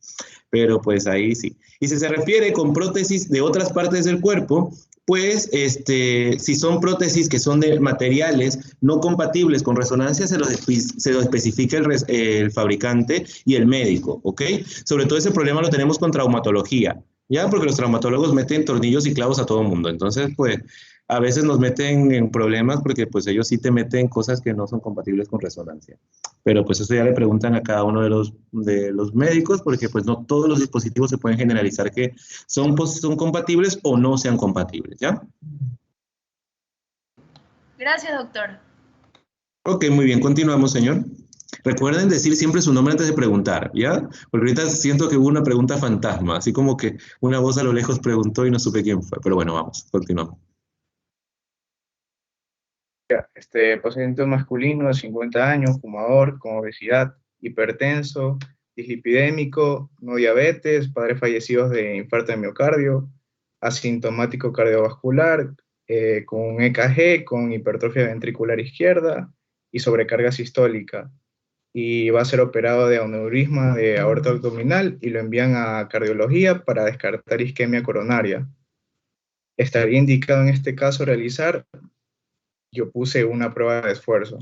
Pero pues ahí sí. Y si se refiere con prótesis de otras partes del cuerpo, pues si son prótesis que son de materiales no compatibles con resonancia, se lo especifica el fabricante y el médico, ¿ok? Sobre todo ese problema lo tenemos con traumatología, ¿ya? Porque los traumatólogos meten tornillos y clavos a todo el mundo, entonces pues a veces nos meten en problemas porque pues ellos sí te meten cosas que no son compatibles con resonancia. Pero pues eso ya le preguntan a cada uno de los médicos, porque pues no todos los dispositivos se pueden generalizar que son compatibles o no sean compatibles, ¿ya? Gracias, doctor. Ok, muy bien, continuamos, señor. Recuerden decir siempre su nombre antes de preguntar, ¿ya? Porque ahorita siento que hubo una pregunta fantasma, así como que una voz a lo lejos preguntó y no supe quién fue. Pero bueno, vamos, continuamos. Paciente masculino de 50 años, fumador, con obesidad, hipertenso, dislipidémico, no diabetes, padres fallecidos de infarto de miocardio, asintomático cardiovascular, con un EKG, con hipertrofia ventricular izquierda y sobrecarga sistólica. Y va a ser operado de aneurisma de aorta abdominal y lo envían a cardiología para descartar isquemia coronaria. Estaría indicado en este caso realizar, yo puse una prueba de esfuerzo.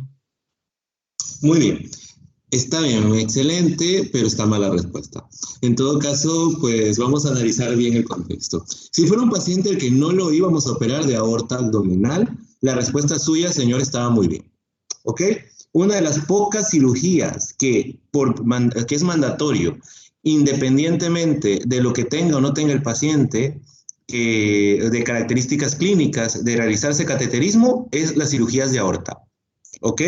Muy bien. Está bien, excelente, pero está mala respuesta. En todo caso, pues vamos a analizar bien el contexto. Si fuera un paciente al que no lo íbamos a operar de aorta abdominal, la respuesta suya, señor, estaba muy bien. ¿Ok? Una de las pocas cirugías que es mandatorio, independientemente de lo que tenga o no tenga el paciente, de características clínicas, de realizarse cateterismo, es las cirugías de aorta. ¿Ok?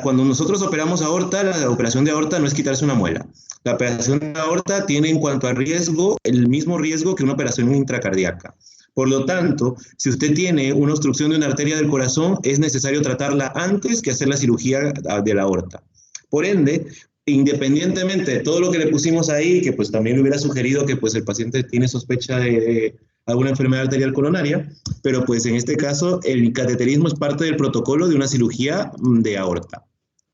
Cuando nosotros operamos aorta, la operación de aorta no es quitarse una muela. La operación de aorta tiene en cuanto a riesgo el mismo riesgo que una operación intracardíaca. Por lo tanto, si usted tiene una obstrucción de una arteria del corazón, es necesario tratarla antes que hacer la cirugía de la aorta. Por ende, independientemente de todo lo que le pusimos ahí, que pues también le hubiera sugerido que pues el paciente tiene sospecha de alguna enfermedad arterial coronaria, pero pues en este caso el cateterismo es parte del protocolo de una cirugía de aorta.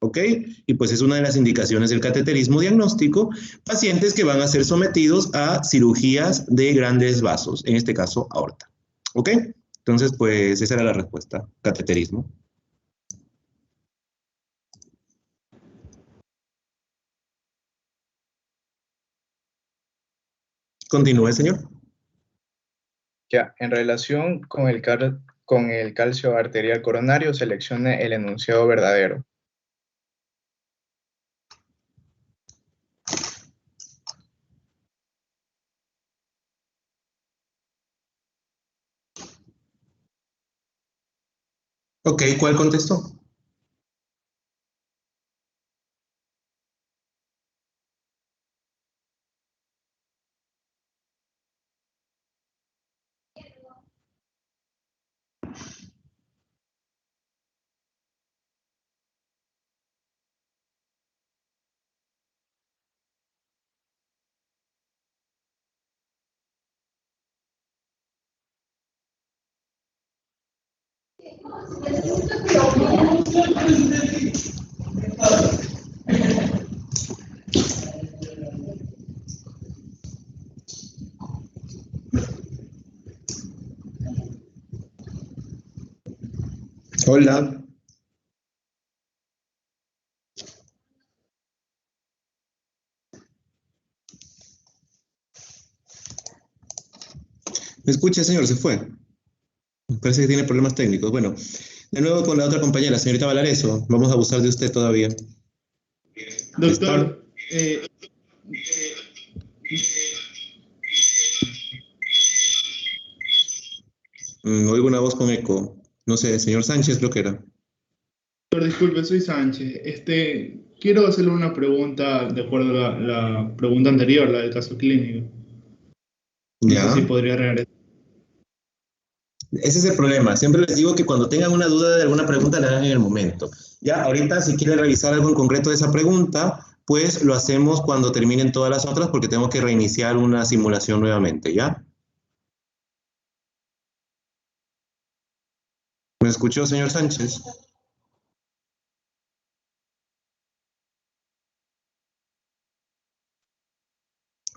¿Ok? Y pues es una de las indicaciones del cateterismo diagnóstico, pacientes que van a ser sometidos a cirugías de grandes vasos, en este caso aorta. ¿Ok? Entonces, pues esa era la respuesta, cateterismo. Continúe, señor. Ya, en relación con el calcio arterial coronario, seleccione el enunciado verdadero. Ok, ¿cuál contestó? Hola. ¿Me escucha, señor? Se fue. Parece que tiene problemas técnicos. Bueno, de nuevo con la otra compañera, señorita Valareso. Vamos a abusar de usted todavía. Doctor, oigo una voz con eco. No sé, señor Sánchez creo que era. doctor, disculpe, soy Sánchez. Quiero hacerle una pregunta de acuerdo a la pregunta anterior, la del caso clínico. No Ya. sé si podría regresar. Ese es el problema. Siempre les digo que cuando tengan una duda de alguna pregunta, la hagan en el momento. Ya, ahorita si quieren revisar algo en concreto de esa pregunta, pues lo hacemos cuando terminen todas las otras porque tengo que reiniciar una simulación nuevamente, ¿ya? ¿Me escuchó, señor Sánchez?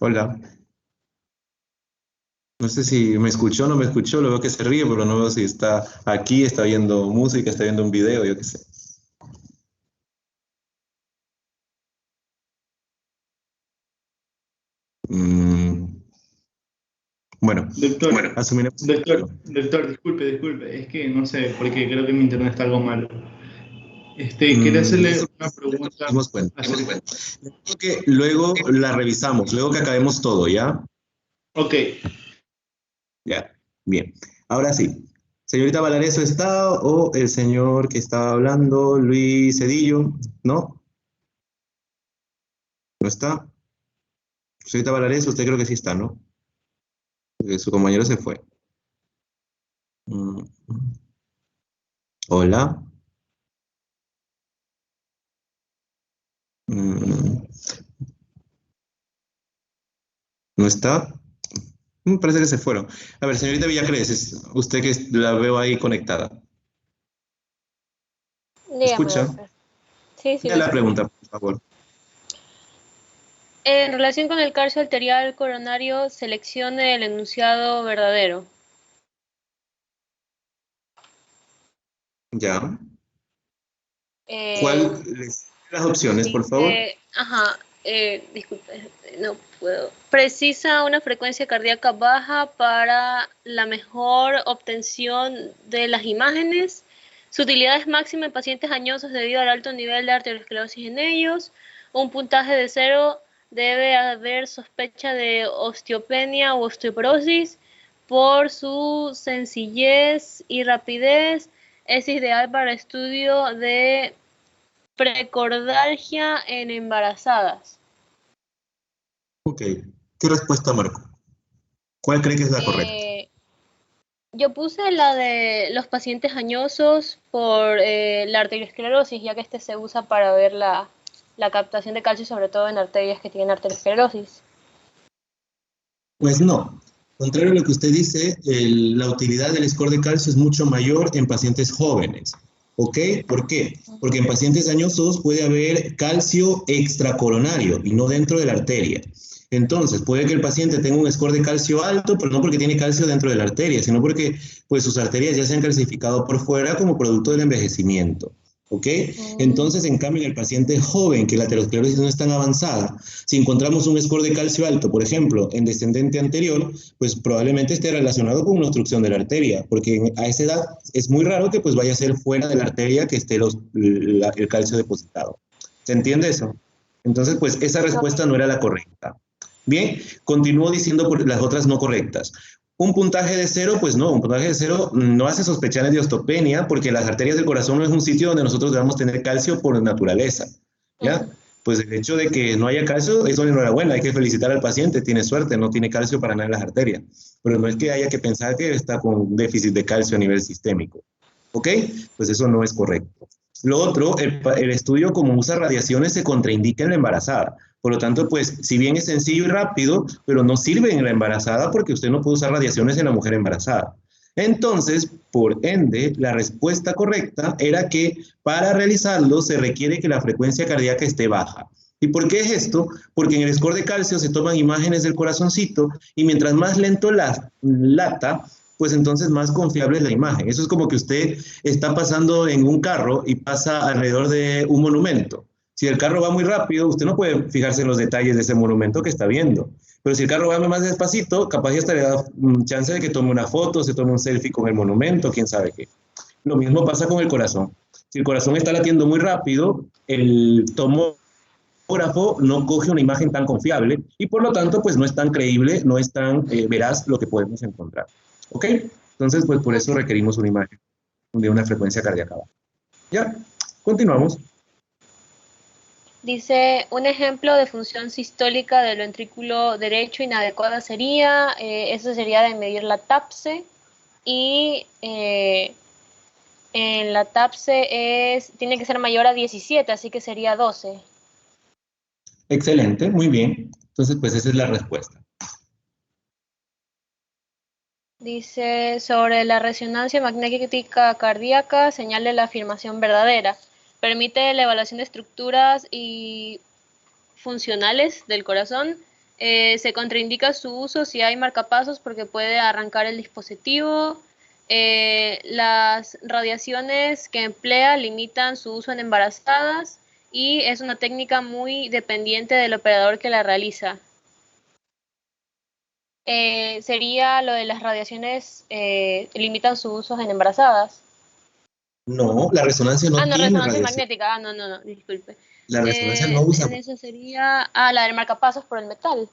Hola. No sé si me escuchó o no me escuchó, lo veo que se ríe, pero no veo si está aquí, está viendo música, está viendo un video, yo qué sé. Bueno, asumiremos. Doctor, disculpe, es que no sé, porque creo que mi internet está algo mal. Quería hacerle una pregunta. Dimos cuenta. Creo que luego la revisamos, luego que acabemos todo, ¿ya? Ok. Ya, bien. Ahora sí. Señorita Valareso está, o el señor que estaba hablando, Luis Cedillo, ¿no? ¿No está? Señorita Valares, usted creo que sí está, ¿no? Porque su compañero se fue. Mm, Hola. Mm, ¿No está? Parece que se fueron. A ver, señorita Villacres, usted que la veo ahí conectada. ¿Me Dígame, escucha? doctor. Sí, sí, Ya lo la escucho. pregunta, por favor. En relación con el calcio arterial coronario, seleccione el enunciado verdadero. Ya. Eh, ¿Cuál? Las opciones, por favor. Dice, ajá, disculpe, no puedo. Precisa una frecuencia cardíaca baja para la mejor obtención de las imágenes. Su utilidad es máxima en pacientes añosos debido al alto nivel de arteriosclerosis en ellos. Un puntaje de 0, debe haber sospecha de osteopenia o osteoporosis. Por su sencillez y rapidez, es ideal para estudio de precordalgia en embarazadas. Ok. ¿Qué respuesta marcó? ¿Cuál cree que es la correcta? Yo puse la de los pacientes añosos por la arteriosclerosis, ya que este se usa para ver la captación de calcio, sobre todo en arterias que tienen arteriosclerosis. Pues no. Contrario a lo que usted dice, la utilidad del score de calcio es mucho mayor en pacientes jóvenes. ¿Ok? ¿Por qué? Porque en pacientes añosos puede haber calcio extracoronario y no dentro de la arteria. Entonces, puede que el paciente tenga un score de calcio alto, pero no porque tiene calcio dentro de la arteria, sino porque pues, sus arterias ya se han calcificado por fuera como producto del envejecimiento. ¿Ok? Entonces, en cambio, en el paciente joven, que la aterosclerosis no es tan avanzada, si encontramos un score de calcio alto, por ejemplo, en descendente anterior, pues probablemente esté relacionado con una obstrucción de la arteria, porque a esa edad es muy raro que pues vaya a ser fuera de la arteria que esté el calcio depositado. ¿Se entiende eso? Entonces, pues esa respuesta no era la correcta. Bien, continúo diciendo por las otras no correctas. Un puntaje de 0, pues no, un puntaje de 0 no hace sospechar de osteopenia porque las arterias del corazón no es un sitio donde nosotros debamos tener calcio por naturaleza, ¿ya? Pues el hecho de que no haya calcio es una enhorabuena, hay que felicitar al paciente, tiene suerte, no tiene calcio para nada en las arterias, pero no es que haya que pensar que está con déficit de calcio a nivel sistémico, ¿ok? Pues eso no es correcto. Lo otro, el estudio como usa radiaciones se contraindica en la embarazada. Por lo tanto, pues, si bien es sencillo y rápido, pero no sirve en la embarazada porque usted no puede usar radiaciones en la mujer embarazada. Entonces, por ende, la respuesta correcta era que para realizarlo se requiere que la frecuencia cardíaca esté baja. ¿Y por qué es esto? Porque en el score de calcio se toman imágenes del corazoncito y mientras más lento lata, pues entonces más confiable es la imagen. Eso es como que usted está pasando en un carro y pasa alrededor de un monumento. Si el carro va muy rápido, usted no puede fijarse en los detalles de ese monumento que está viendo. Pero si el carro va más despacito, capaz ya hasta le da chance de que tome una foto, se tome un selfie con el monumento, quién sabe qué. Lo mismo pasa con el corazón. Si el corazón está latiendo muy rápido, el tomógrafo no coge una imagen tan confiable y por lo tanto pues no es tan creíble, no es tan veraz lo que podemos encontrar. ¿Ok? Entonces pues por eso requerimos una imagen de una frecuencia cardíaca baja. Ya, continuamos. Dice, un ejemplo de función sistólica del ventrículo derecho inadecuada sería, eso sería de medir la TAPSE, y en la TAPSE tiene que ser mayor a 17, así que sería 12. Excelente, muy bien. Entonces pues esa es la respuesta. Dice, sobre la resonancia magnética cardíaca, señale la afirmación verdadera. Permite la evaluación de estructuras y funcionales del corazón. Se contraindica su uso si hay marcapasos porque puede arrancar el dispositivo. Las radiaciones que emplea limitan su uso en embarazadas y es una técnica muy dependiente del operador que la realiza. Sería lo de las radiaciones limitan su uso en embarazadas. No, la resonancia no no, tiene resonancia radiación. magnética. No, disculpe. La resonancia no usa. Eso sería la del marcapasos por el metal.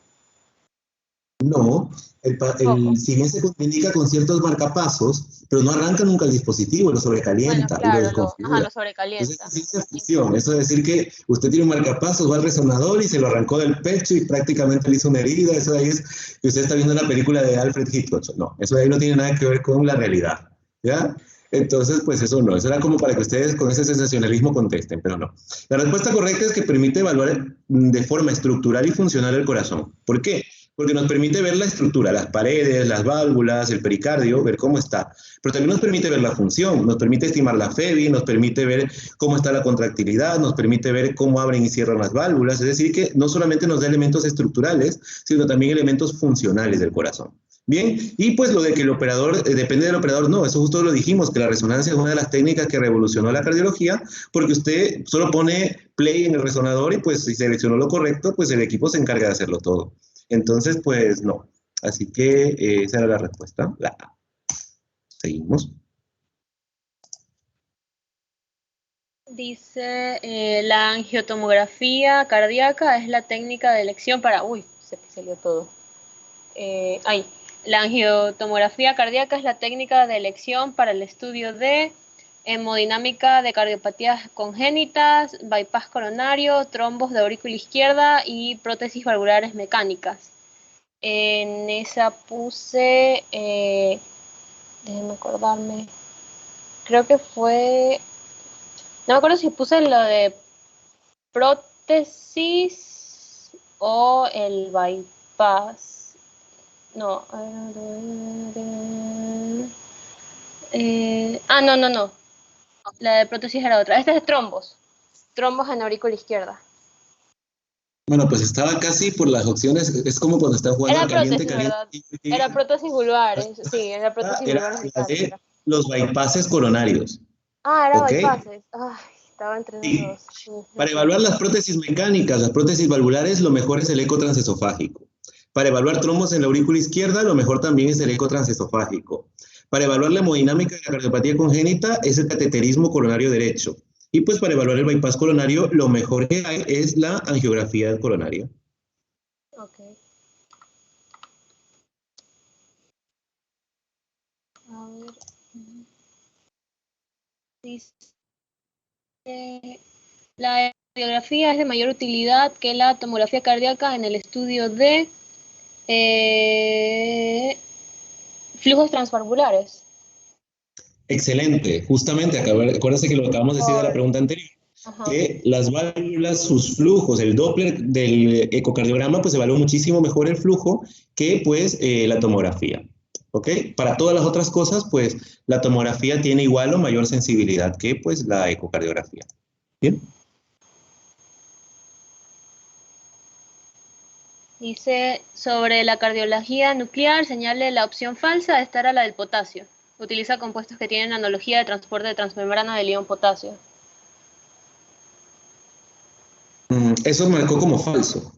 No, Poco. si bien se indica con ciertos marcapasos, pero no arranca nunca el dispositivo, lo Bueno, sobrecalienta y lo claro, lo desconfigura. Entonces, sobrecalienta. es ciencia ficción. Eso es decir que usted tiene un marcapasos, va al resonador y se lo arrancó del pecho y prácticamente le hizo una herida. Eso de ahí es que usted está viendo una película de Alfred Hitchcock. No, eso de ahí no tiene nada que ver con la realidad. ¿Ya? Entonces, pues eso no. Eso era como para que ustedes con ese sensacionalismo contesten, pero no. La respuesta correcta es que permite evaluar de forma estructural y funcional el corazón. ¿Por qué? Porque nos permite ver la estructura, las paredes, las válvulas, el pericardio, ver cómo está. Pero también nos permite ver la función, nos permite estimar la FEBI, nos permite ver cómo está la contractilidad, nos permite ver cómo abren y cierran las válvulas. Es decir, que no solamente nos da elementos estructurales, sino también elementos funcionales del corazón. Bien, y pues lo de que el operador, depende del operador, no, eso justo lo dijimos, que la resonancia es una de las técnicas que revolucionó la cardiología, porque usted solo pone play en el resonador y pues si seleccionó lo correcto, pues el equipo se encarga de hacerlo todo. Entonces, pues no. Así que esa era la respuesta, la A. Seguimos. Dice, la angiotomografía cardíaca es la técnica de elección para... Uy, se salió todo. La angiotomografía cardíaca es la técnica de elección para el estudio de hemodinámica de cardiopatías congénitas, bypass coronario, trombos de aurícula izquierda y prótesis valvulares mecánicas. En esa puse, déjenme acordarme, creo que fue, no me acuerdo si puse lo de prótesis o el bypass. No. No. La de prótesis era otra. Esta es de trombos. Trombos en aurícula izquierda. Bueno, pues estaba casi por las opciones. Es como cuando está jugando Era al caliente, prótesis, caliente. ¿verdad? Era prótesis vulvares. Sí, era prótesis Era vulvares la de mecánicas. los bypasses coronarios. Era ¿Ok? bypasses. Ay, estaba entre los Sí. dos. Sí, Para evaluar las prótesis mecánicas, las prótesis valvulares, lo mejor es el eco transesofágico. Para evaluar trombos en la aurícula izquierda, lo mejor también es el eco transesofágico. Para evaluar la hemodinámica de la cardiopatía congénita, es el cateterismo coronario derecho. Y pues para evaluar el bypass coronario, lo mejor que hay es la angiografía del coronario. Ok. A ver. Dice, la radiografía es de mayor utilidad que la tomografía cardíaca en el estudio de flujos transvalvulares. Excelente. Justamente, acuérdense que lo acabamos de decir de la pregunta anterior, que las válvulas, sus flujos, el Doppler del ecocardiograma, pues evalúa muchísimo mejor el flujo que pues la tomografía. ¿Ok? Para todas las otras cosas, pues la tomografía tiene igual o mayor sensibilidad que pues la ecocardiografía. ¿Bien? Dice, sobre la cardiología nuclear, señale la opción falsa, esta era la del potasio. Utiliza compuestos que tienen analogía de transporte de transmembrana del ion potasio. Eso marcó como falso.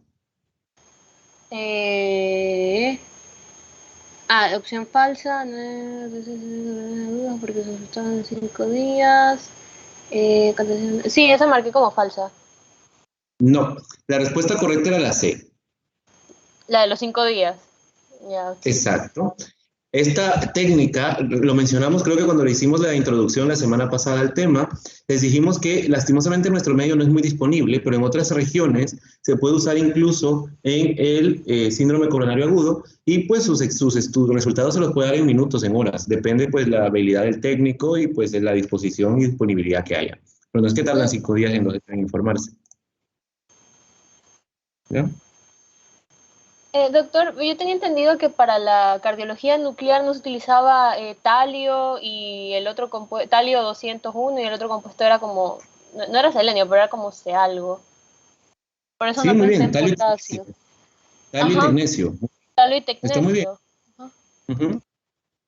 Opción falsa, porque se asustaron en 5 días. Sí, esa marqué como falsa. No, la respuesta correcta era la C. La de los 5 días. Ya, okay. Exacto. Esta técnica, lo mencionamos creo que cuando le hicimos la introducción la semana pasada al tema, les dijimos que lastimosamente en nuestro medio no es muy disponible, pero en otras regiones se puede usar incluso en el síndrome coronario agudo y pues sus resultados se los puede dar en minutos, en horas, depende pues la habilidad del técnico y pues de la disposición y disponibilidad que haya. Pero no es que tardan 5 días en informarse. ¿Ya? Doctor, yo tenía entendido que para la cardiología nuclear no se utilizaba talio y el otro compuesto, talio 201 y el otro compuesto era como, no era selenio, pero era como algo. Por eso Sí, no muy pensé bien, en talio potasio. y tecnesio. Talio y tecnesio. Está muy bien.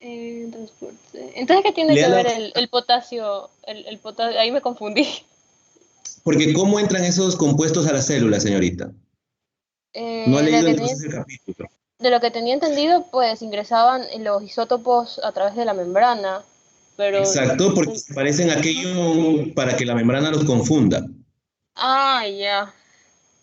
Entonces, ¿qué tiene que ver el potasio? El potasio? Ahí me confundí. Porque ¿cómo entran esos compuestos a la célula, señorita? No ha leído entonces el capítulo. De lo que tenía entendido, pues ingresaban los isótopos a través de la membrana. Pero... Exacto, porque se parecen a aquello para que la membrana los confunda. Ya.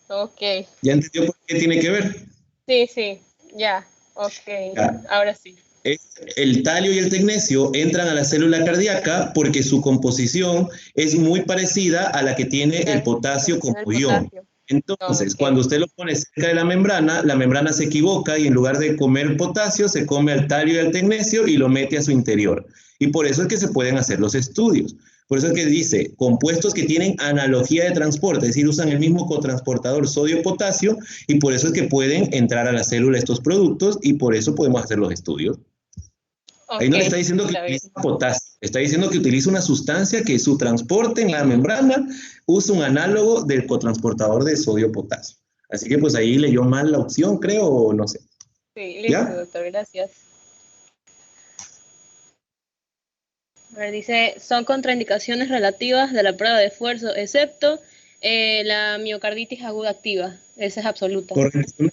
Ok. ¿Ya entendió por qué tiene que ver? Sí, ya. Ok, Ya. ahora sí. El talio y el tecnecio entran a la célula cardíaca porque su composición es muy parecida a la que tiene el potasio Tiene el como ion. potasio. Entonces, Ok. cuando usted lo pone cerca de la membrana se equivoca y en lugar de comer potasio, se come al talio y al tecnecio y lo mete a su interior. Y por eso es que se pueden hacer los estudios. Por eso es que dice, compuestos que tienen analogía de transporte, es decir, usan el mismo cotransportador sodio-potasio, y por eso es que pueden entrar a la célula estos productos, y por eso podemos hacer los estudios. Ahí no le está diciendo que está bien. utiliza potasio, está diciendo que utiliza una sustancia que su transporte en la membrana usa un análogo del cotransportador de sodio-potasio. Así que pues ahí leyó mal la opción, creo, o no sé. Sí, listo, ¿Ya? doctor, gracias. A ver, dice, son contraindicaciones relativas de la prueba de esfuerzo, excepto la miocarditis aguda activa. Esa es absoluta. Correcto.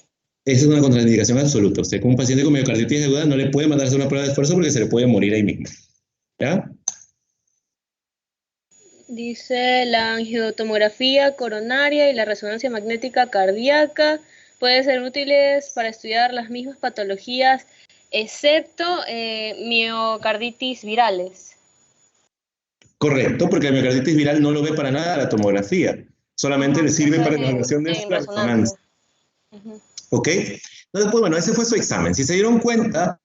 Esa es una contraindicación absoluta. Usted con un paciente con miocarditis aguda no le puede mandar a hacer una prueba de esfuerzo porque se le puede morir ahí mismo. ¿Ya? Dice, la angiotomografía coronaria y la resonancia magnética cardíaca pueden ser útiles para estudiar las mismas patologías, excepto miocarditis virales. Correcto, porque la miocarditis viral no lo ve para nada la tomografía. Solamente le sirve Eso para es la evaluación de en la resonancia. resonancia. ¿Ok? Entonces, pues bueno, ese fue su examen. Si se dieron cuenta,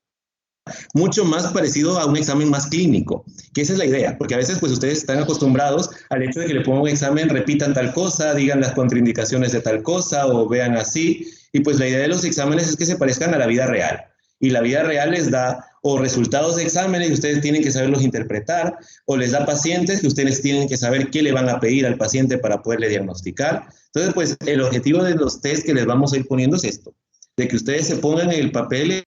mucho más parecido a un examen más clínico, que esa es la idea, porque a veces pues ustedes están acostumbrados al hecho de que le pongan un examen, repitan tal cosa, digan las contraindicaciones de tal cosa o vean así, y pues la idea de los exámenes es que se parezcan a la vida real, y la vida real les da o resultados de exámenes y ustedes tienen que saberlos interpretar, o les da pacientes que ustedes tienen que saber qué le van a pedir al paciente para poderle diagnosticar. Entonces pues el objetivo de los test que les vamos a ir poniendo es esto, de que ustedes se pongan en el papel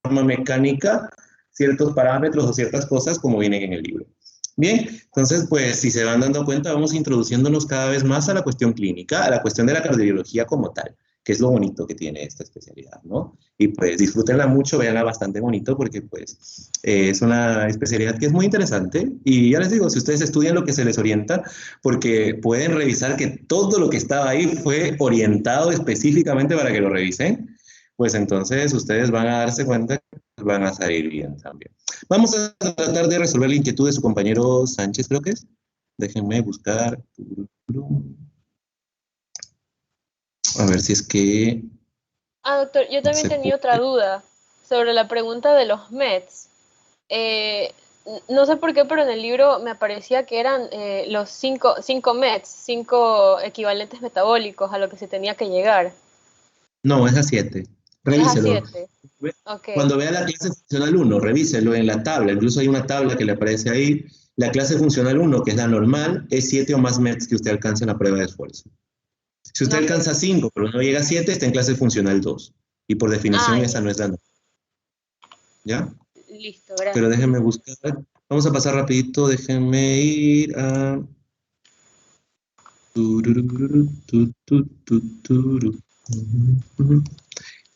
forma mecánica ciertos parámetros o ciertas cosas como vienen en el libro. Bien, entonces, pues si se van dando cuenta, vamos introduciéndonos cada vez más a la cuestión clínica, a la cuestión de la cardiología como tal, que es lo bonito que tiene esta especialidad, ¿no? Y pues disfrútenla mucho, véanla bastante bonito, porque pues es una especialidad que es muy interesante. Y ya les digo, si ustedes estudian lo que se les orienta, porque pueden revisar que todo lo que estaba ahí fue orientado específicamente para que lo revisen, pues entonces ustedes van a darse cuenta que van a salir bien también. Vamos a tratar de resolver la inquietud de su compañero Sánchez, creo que es. Déjenme buscar. A ver si es que... Doctor, yo también tenía otra duda sobre la pregunta de los METs. No sé por qué, pero en el libro me aparecía que eran los 5 METs, 5 equivalentes metabólicos a lo que se tenía que llegar. No, es a 7. Revíselo. Es a 7. Okay. Cuando vea la clase funcional 1, revíselo en la tabla. Incluso hay una tabla que le aparece ahí. La clase funcional 1, que es la normal, es 7 o más METs que usted alcance en la prueba de esfuerzo. Si usted alcanza 5, pero no llega a 7, está en clase funcional 2. Y por definición esa no es la normal. ¿Ya? Listo, gracias. Pero déjenme buscar. Vamos a pasar rapidito. Déjenme ir a...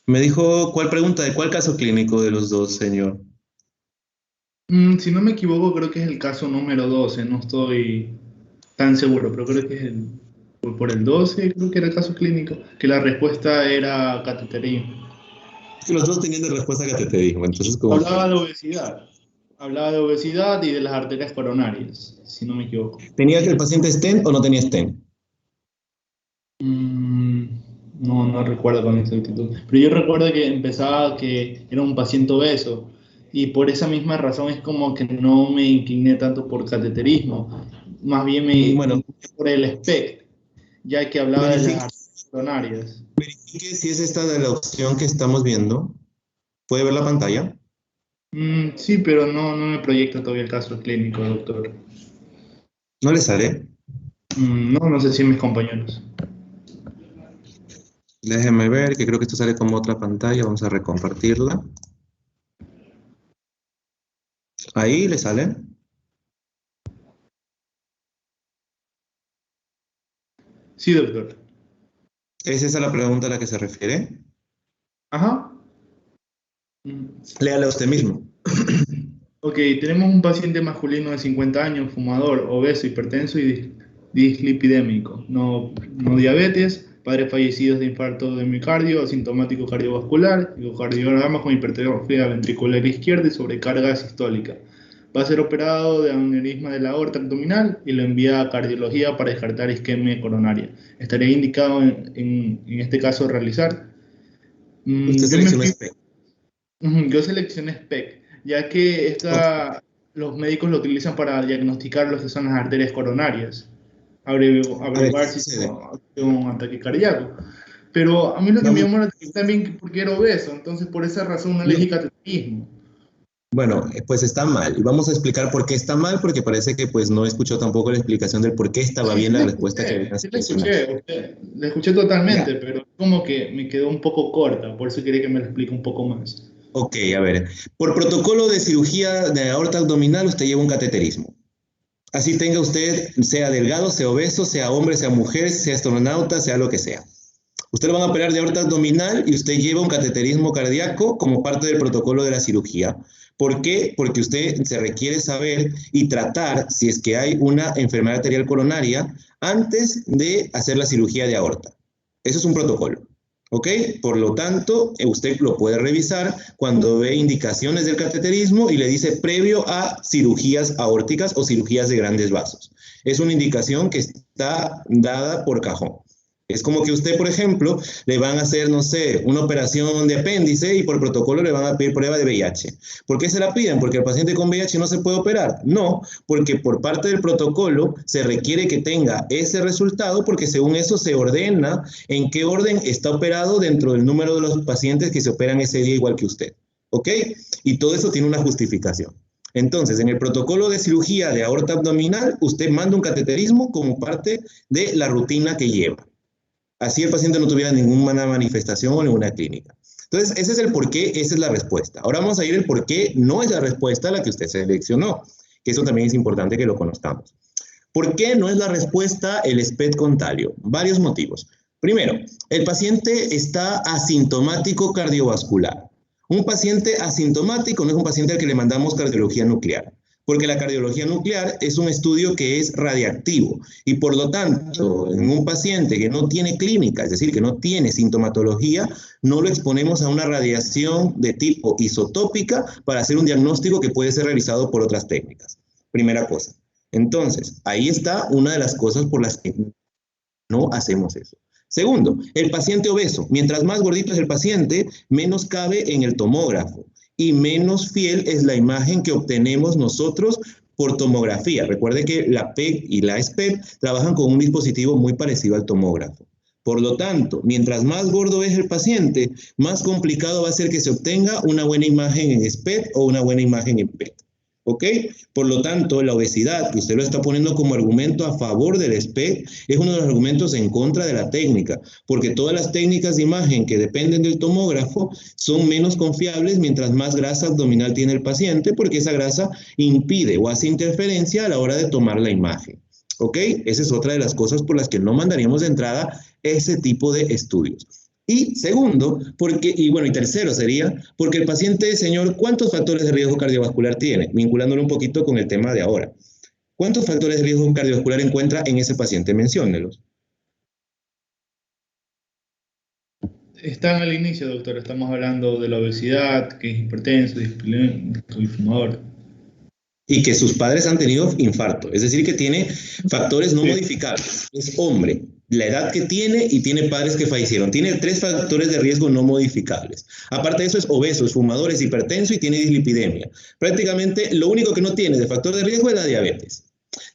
Me dijo, ¿cuál pregunta? ¿De cuál caso clínico de los dos, señor? Si no me equivoco, creo que es el caso número 12. No estoy tan seguro, pero creo que es por el 12, creo que era el caso clínico, que la respuesta era cateterismo. Los dos tenían de respuesta cateterismo, entonces como... Hablaba de obesidad y de las arterias coronarias, si no me equivoco. ¿Tenía que el paciente stent o no tenía stent? No recuerdo con exactitud. Pero yo recuerdo que empezaba que era un paciente obeso y por esa misma razón es como que no me incliné tanto por cateterismo. Más bien me incliné por el SPECT, ya que hablaba de las arterias coronarias. Verifique si es esta de la opción que estamos viendo. ¿Puede ver la pantalla? Sí, pero no me proyecta todavía el caso clínico, doctor. ¿No le sale? No sé si mis compañeros. Déjenme ver, que creo que esto sale como otra pantalla. Vamos a recompartirla. Ahí le sale. Sí, doctor. ¿Es esa la pregunta a la que se refiere? Ajá. Léala usted mismo. Ok, tenemos un paciente masculino de 50 años, fumador, obeso, hipertenso y dislipidémico, no diabetes, padres fallecidos de infarto de miocardio, asintomático cardiovascular, ecocardiograma con hipertrofia ventricular izquierda y sobrecarga sistólica. Va a ser operado de aneurisma de la aorta abdominal y lo envía a cardiología para descartar isquemia coronaria. ¿Estaría indicado en este caso realizar? Usted Yo me selecciona fui. SPEC. Yo seleccioné SPEC, ya que los médicos lo utilizan para diagnosticar lo que son las arterias coronarias, A ver, ¿qué averiguar si sucede? es un ataque cardíaco. Pero a mí lo que me Vamos. llamó la atención también porque era obeso, entonces por esa razón no elegí cateterismo. Bueno, pues está mal. Y vamos a explicar por qué está mal, porque parece que pues no escuchó tampoco la explicación del por qué estaba bien la respuesta que había Sí la seleccionado. la escuché totalmente, Ya. pero como que me quedó un poco corta, por eso quería que me lo explique un poco más. Ok, a ver. Por protocolo de cirugía de aorta abdominal, usted lleva un cateterismo. Así tenga usted, sea delgado, sea obeso, sea hombre, sea mujer, sea astronauta, sea lo que sea. Usted lo van a operar de aorta abdominal y usted lleva un cateterismo cardíaco como parte del protocolo de la cirugía. ¿Por qué? Porque usted se requiere saber y tratar si es que hay una enfermedad arterial coronaria antes de hacer la cirugía de aorta. Eso es un protocolo. ¿Ok? Por lo tanto, usted lo puede revisar cuando ve indicaciones del cateterismo y le dice previo a cirugías aórticas o cirugías de grandes vasos. Es una indicación que está dada por cajón. Es como que usted, por ejemplo, le van a hacer, no sé, una operación de apéndice y por protocolo le van a pedir prueba de VIH. ¿Por qué se la piden? ¿Porque el paciente con VIH no se puede operar? No, porque por parte del protocolo se requiere que tenga ese resultado porque según eso se ordena en qué orden está operado dentro del número de los pacientes que se operan ese día igual que usted. ¿Ok? Y todo eso tiene una justificación. Entonces, en el protocolo de cirugía de aorta abdominal, usted manda un cateterismo como parte de la rutina que lleva. Así el paciente no tuviera ninguna manifestación o ninguna clínica. Entonces, ese es el por qué, esa es la respuesta. Ahora vamos a ir el por qué no es la respuesta la que usted seleccionó, que eso también es importante que lo conozcamos. ¿Por qué no es la respuesta el SPECT con talio? Varios motivos. Primero, el paciente está asintomático cardiovascular. Un paciente asintomático no es un paciente al que le mandamos cardiología nuclear, porque la cardiología nuclear es un estudio que es radiactivo y por lo tanto, en un paciente que no tiene clínica, es decir, que no tiene sintomatología, no lo exponemos a una radiación de tipo isotópica para hacer un diagnóstico que puede ser realizado por otras técnicas. Primera cosa. Entonces, ahí está una de las cosas por las que no hacemos eso. Segundo, el paciente obeso. Mientras más gordito es el paciente, menos cabe en el tomógrafo y menos fiel es la imagen que obtenemos nosotros por tomografía. Recuerde que la PEG y la SPECT trabajan con un dispositivo muy parecido al tomógrafo. Por lo tanto, mientras más gordo es el paciente, más complicado va a ser que se obtenga una buena imagen en SPECT o una buena imagen en PET. ¿Ok? Por lo tanto, la obesidad, que usted lo está poniendo como argumento a favor del SPECT, es uno de los argumentos en contra de la técnica, porque todas las técnicas de imagen que dependen del tomógrafo son menos confiables mientras más grasa abdominal tiene el paciente, porque esa grasa impide o hace interferencia a la hora de tomar la imagen. ¿Ok? Esa es otra de las cosas por las que no mandaríamos de entrada ese tipo de estudios. Y segundo, y tercero sería, porque el paciente, señor, ¿cuántos factores de riesgo cardiovascular tiene? Vinculándolo un poquito con el tema de ahora. ¿Cuántos factores de riesgo cardiovascular encuentra en ese paciente? Menciónelos. Están al inicio, doctor. Estamos hablando de la obesidad, que es hipertenso, dislipidémico y fumador. Y que sus padres han tenido infarto, es decir, que tiene factores no modificables. Es hombre, la edad que tiene y tiene padres que fallecieron. Tiene 3 factores de riesgo no modificables. Aparte de eso, es obeso, es fumador, es hipertenso y tiene dislipidemia. Prácticamente lo único que no tiene de factor de riesgo es la diabetes.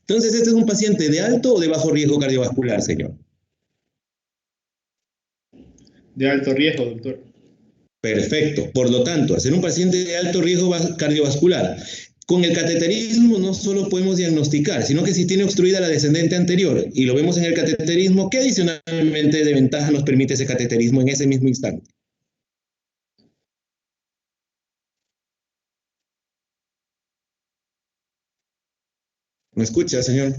Entonces, ¿este es un paciente de alto o de bajo riesgo cardiovascular, señor? De alto riesgo, doctor. Perfecto. Por lo tanto, hacer un paciente de alto riesgo cardiovascular, con el cateterismo no solo podemos diagnosticar, sino que si tiene obstruida la descendente anterior y lo vemos en el cateterismo, ¿qué adicionalmente de ventaja nos permite ese cateterismo en ese mismo instante? ¿Me escucha, señor?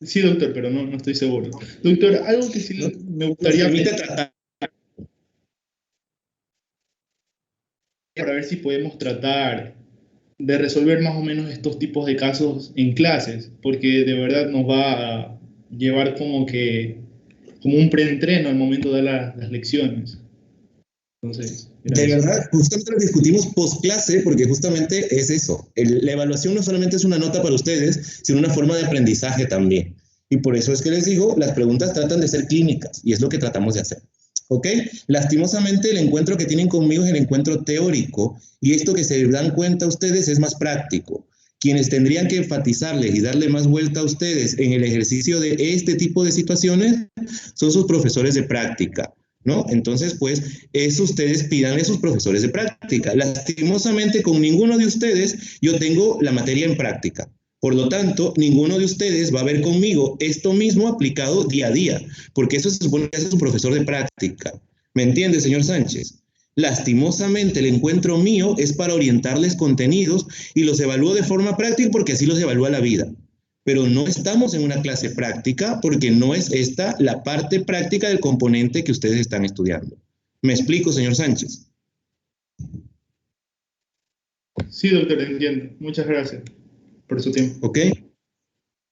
Sí, doctor, pero no estoy seguro. Doctor, algo que sí me gustaría tratar para ver si podemos tratar de resolver más o menos estos tipos de casos en clases, porque de verdad nos va a llevar como un preentreno al momento de las lecciones. Entonces, de verdad, justamente lo discutimos post clase, porque justamente es eso. La evaluación no solamente es una nota para ustedes, sino una forma de aprendizaje también. Y por eso es que les digo, las preguntas tratan de ser clínicas, y es lo que tratamos de hacer. ¿Ok? Lastimosamente, el encuentro que tienen conmigo es el encuentro teórico, y esto que se dan cuenta ustedes es más práctico. Quienes tendrían que enfatizarles y darle más vuelta a ustedes en el ejercicio de este tipo de situaciones son sus profesores de práctica, ¿no? Entonces, pues, eso ustedes pidan a sus profesores de práctica. Lastimosamente, con ninguno de ustedes yo tengo la materia en práctica. Por lo tanto, ninguno de ustedes va a ver conmigo esto mismo aplicado día a día, porque eso se supone que es un profesor de práctica. ¿Me entiende, señor Sánchez? Lastimosamente, el encuentro mío es para orientarles contenidos y los evalúo de forma práctica porque así los evalúa la vida. Pero no estamos en una clase práctica porque no es esta la parte práctica del componente que ustedes están estudiando. ¿Me explico, señor Sánchez? Sí, doctor, entiendo. Muchas gracias por su tiempo. ¿Ok?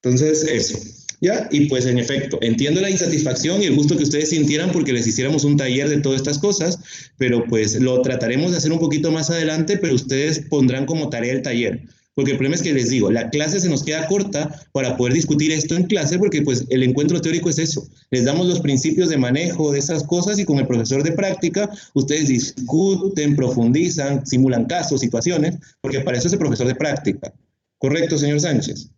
Entonces, eso. ¿Ya? Y pues, en efecto, entiendo la insatisfacción y el gusto que ustedes sintieran porque les hiciéramos un taller de todas estas cosas, pero pues lo trataremos de hacer un poquito más adelante, pero ustedes pondrán como tarea el taller. Porque el problema es que les digo, la clase se nos queda corta para poder discutir esto en clase, porque pues el encuentro teórico es eso. Les damos los principios de manejo de esas cosas y con el profesor de práctica ustedes discuten, profundizan, simulan casos, situaciones, porque para eso es el profesor de práctica. ¿Correcto, señor Sánchez?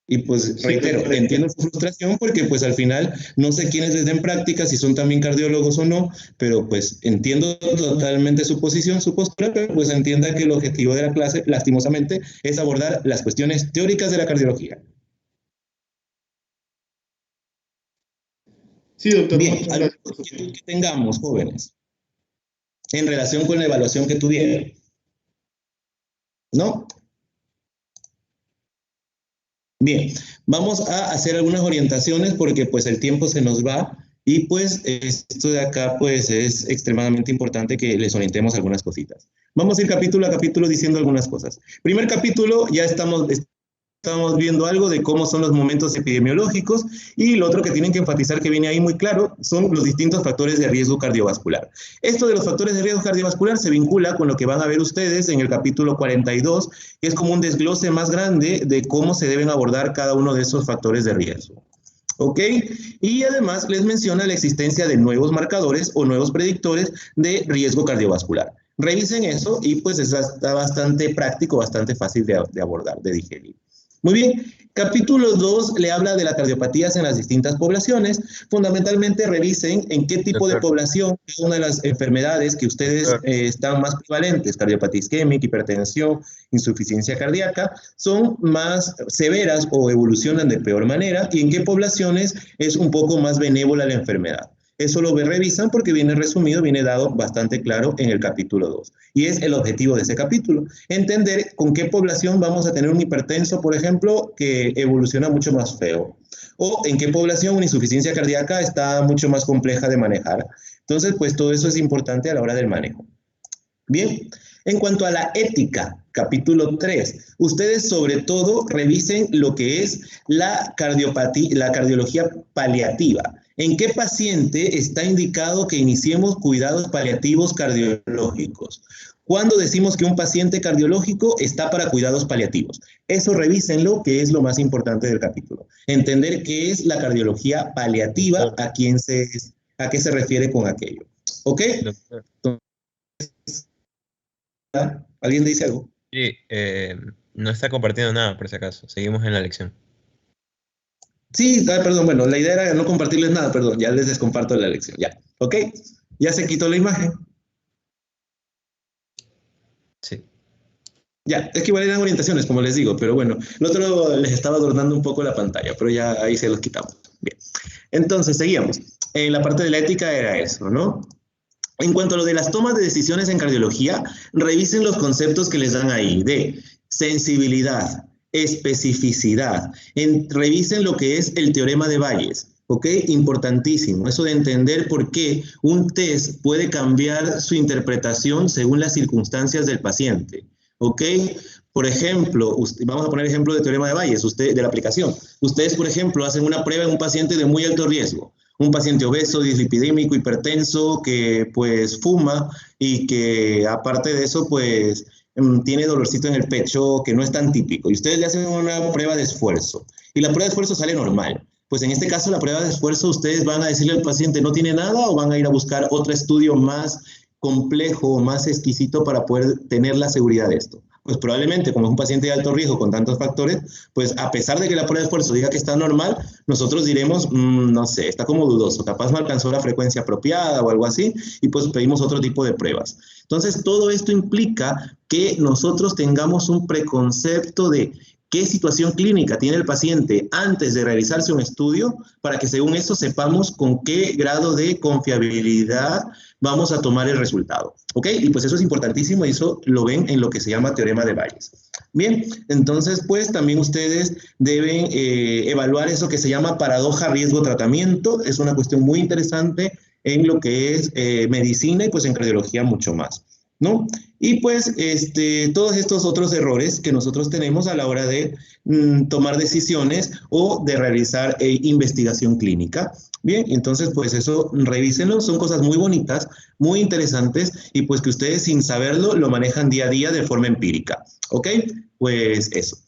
Y pues reitero, entiendo su frustración porque pues al final no sé quiénes les den práctica, si son también cardiólogos o no, pero pues entiendo totalmente su posición, su postura, pero pues entienda que el objetivo de la clase, lastimosamente, es abordar las cuestiones teóricas de la cardiología. Sí, doctor. Bien, algo que tengamos, jóvenes, en relación con la evaluación que tuvieron, ¿no? Bien, vamos a hacer algunas orientaciones porque pues el tiempo se nos va y pues esto de acá pues es extremadamente importante que les orientemos algunas cositas. Vamos a ir capítulo a capítulo diciendo algunas cosas. Primer capítulo, ya estamos viendo algo de cómo son los momentos epidemiológicos y lo otro que tienen que enfatizar que viene ahí muy claro son los distintos factores de riesgo cardiovascular. Esto de los factores de riesgo cardiovascular se vincula con lo que van a ver ustedes en el capítulo 42, que es como un desglose más grande de cómo se deben abordar cada uno de esos factores de riesgo. ¿Ok? Y además les menciona la existencia de nuevos marcadores o nuevos predictores de riesgo cardiovascular. Revisen eso y pues está bastante práctico, bastante fácil de abordar, de digerir. Muy bien, capítulo 2 le habla de las cardiopatías en las distintas poblaciones. Fundamentalmente revisen en qué tipo de población cada una de las enfermedades que ustedes están más prevalentes, cardiopatía isquémica, hipertensión, insuficiencia cardíaca, son más severas o evolucionan de peor manera y en qué poblaciones es un poco más benévola la enfermedad. Eso lo revisan porque viene resumido, viene dado bastante claro en el capítulo 2. Y es el objetivo de ese capítulo. Entender con qué población vamos a tener un hipertenso, por ejemplo, que evoluciona mucho más feo. O en qué población una insuficiencia cardíaca está mucho más compleja de manejar. Entonces, pues todo eso es importante a la hora del manejo. Bien, en cuanto a la ética, capítulo 3, ustedes sobre todo revisen lo que es la cardiología paliativa. ¿En qué paciente está indicado que iniciemos cuidados paliativos cardiológicos? ¿Cuándo decimos que un paciente cardiológico está para cuidados paliativos? Eso revísenlo, que es lo más importante del capítulo. Entender qué es la cardiología paliativa, a qué se refiere con aquello. ¿Ok? Entonces, ¿alguien dice algo? Sí, no está compartiendo nada, por si acaso. Seguimos en la lección. Sí, perdón, bueno, la idea era no compartirles nada, perdón, ya les descomparto la lección, ya. ¿Ok? ¿Ya se quitó la imagen? Sí. Ya, es que igual eran orientaciones, como les digo, pero bueno, el otro les estaba adornando un poco la pantalla, pero ya ahí se los quitamos. Bien, entonces seguíamos. En la parte de la ética era eso, ¿no? En cuanto a lo de las tomas de decisiones en cardiología, revisen los conceptos que les dan ahí de sensibilidad, especificidad. Revisen lo que es el teorema de Bayes, ¿ok? Importantísimo, eso de entender por qué un test puede cambiar su interpretación según las circunstancias del paciente, ¿ok? Por ejemplo, vamos a poner ejemplo de teorema de Bayes, de la aplicación. Ustedes, por ejemplo, hacen una prueba en un paciente de muy alto riesgo, un paciente obeso, dislipidémico, hipertenso, que pues fuma y que aparte de eso, pues tiene dolorcito en el pecho que no es tan típico. Y ustedes le hacen una prueba de esfuerzo y la prueba de esfuerzo sale normal. Pues en este caso, la prueba de esfuerzo, ustedes van a decirle al paciente no tiene nada o van a ir a buscar otro estudio más complejo o más exquisito para poder tener la seguridad de esto. Pues probablemente, como es un paciente de alto riesgo con tantos factores, pues a pesar de que la prueba de esfuerzo diga que está normal, nosotros diremos, no sé, está como dudoso, capaz no alcanzó la frecuencia apropiada o algo así, y pues pedimos otro tipo de pruebas. Entonces, todo esto implica que nosotros tengamos un preconcepto de qué situación clínica tiene el paciente antes de realizarse un estudio, para que según eso sepamos con qué grado de confiabilidad vamos a tomar el resultado. ¿Ok? Y pues eso es importantísimo y eso lo ven en lo que se llama teorema de Bayes. Bien, entonces pues también ustedes deben evaluar eso que se llama paradoja riesgo-tratamiento. Es una cuestión muy interesante en lo que es medicina y pues en cardiología mucho más, ¿no? Y pues todos estos otros errores que nosotros tenemos a la hora de tomar decisiones o de realizar investigación clínica. Bien, entonces pues eso revísenlo, son cosas muy bonitas, muy interesantes y pues que ustedes sin saberlo lo manejan día a día de forma empírica. ¿Ok? Pues eso.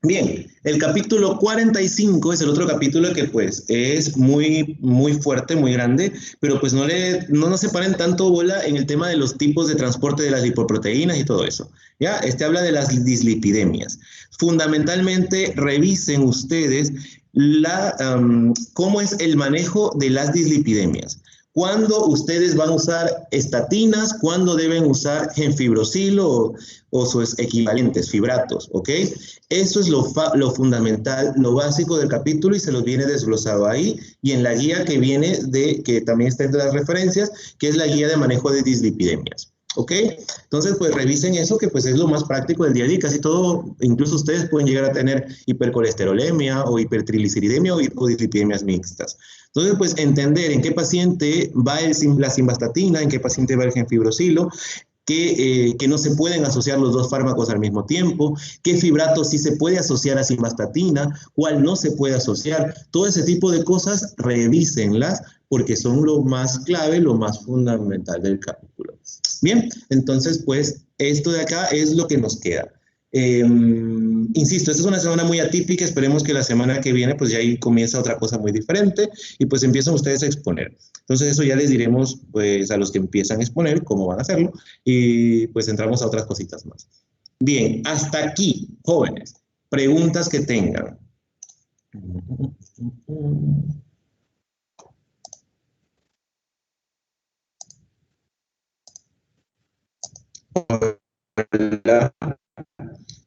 Bien, el capítulo 45 es el otro capítulo que pues es muy, muy fuerte, muy grande, pero pues no nos separen tanto bola en el tema de los tipos de transporte de las lipoproteínas y todo eso. ¿Ya? Habla de las dislipidemias. Fundamentalmente revisen ustedes cómo es el manejo de las dislipidemias. ¿Cuándo ustedes van a usar estatinas? ¿Cuándo deben usar gemfibrosilo o sus equivalentes, fibratos? ¿Ok? Eso es lo fundamental, lo básico del capítulo y se los viene desglosado ahí y en la guía que viene que también está entre las referencias, que es la guía de manejo de dislipidemias. ¿Ok? Entonces, pues revisen eso, que pues es lo más práctico del día a día. Casi todo, incluso ustedes pueden llegar a tener hipercolesterolemia o hipertrigliceridemia o dislipidemias mixtas. Entonces, pues entender en qué paciente va la simvastatina, en qué paciente va el gemfibrosilo, que no se pueden asociar los dos fármacos al mismo tiempo, qué fibrato sí se puede asociar a simvastatina, cuál no se puede asociar. Todo ese tipo de cosas, revísenlas, porque son lo más clave, lo más fundamental del capítulo. Bien, entonces, pues, esto de acá es lo que nos queda. Insisto, esta es una semana muy atípica, esperemos que la semana que viene, pues, ya ahí comienza otra cosa muy diferente, y pues empiezan ustedes a exponer. Entonces, eso ya les diremos, pues, a los que empiezan a exponer, cómo van a hacerlo, y pues entramos a otras cositas más. Bien, hasta aquí, jóvenes, preguntas que tengan. Hola.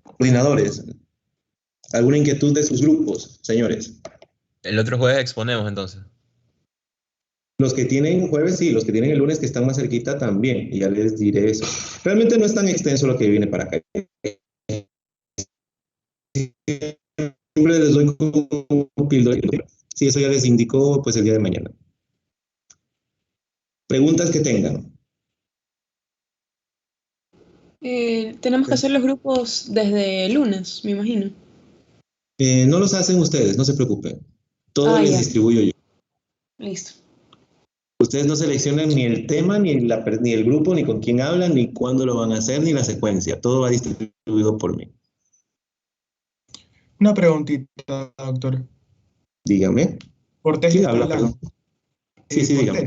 Coordinadores, ¿alguna inquietud de sus grupos, señores? El otro jueves exponemos entonces. Los que tienen jueves, sí, los que tienen el lunes que están más cerquita también, y ya les diré eso. Realmente no es tan extenso lo que viene para acá. Siempre les doy un píldora. Sí, eso ya les indico pues el día de mañana. Preguntas que tengan. Tenemos que hacer los grupos desde el lunes, me imagino. No los hacen ustedes, no se preocupen. Todo les distribuyo yo. Listo. Ustedes no seleccionan ni el tema, ni el grupo, ni con quién hablan, ni cuándo lo van a hacer, ni la secuencia. Todo va distribuido por mí. Una preguntita, doctor. Dígame. Cortés ¿Quién está habla? hablando. Sí, dígame.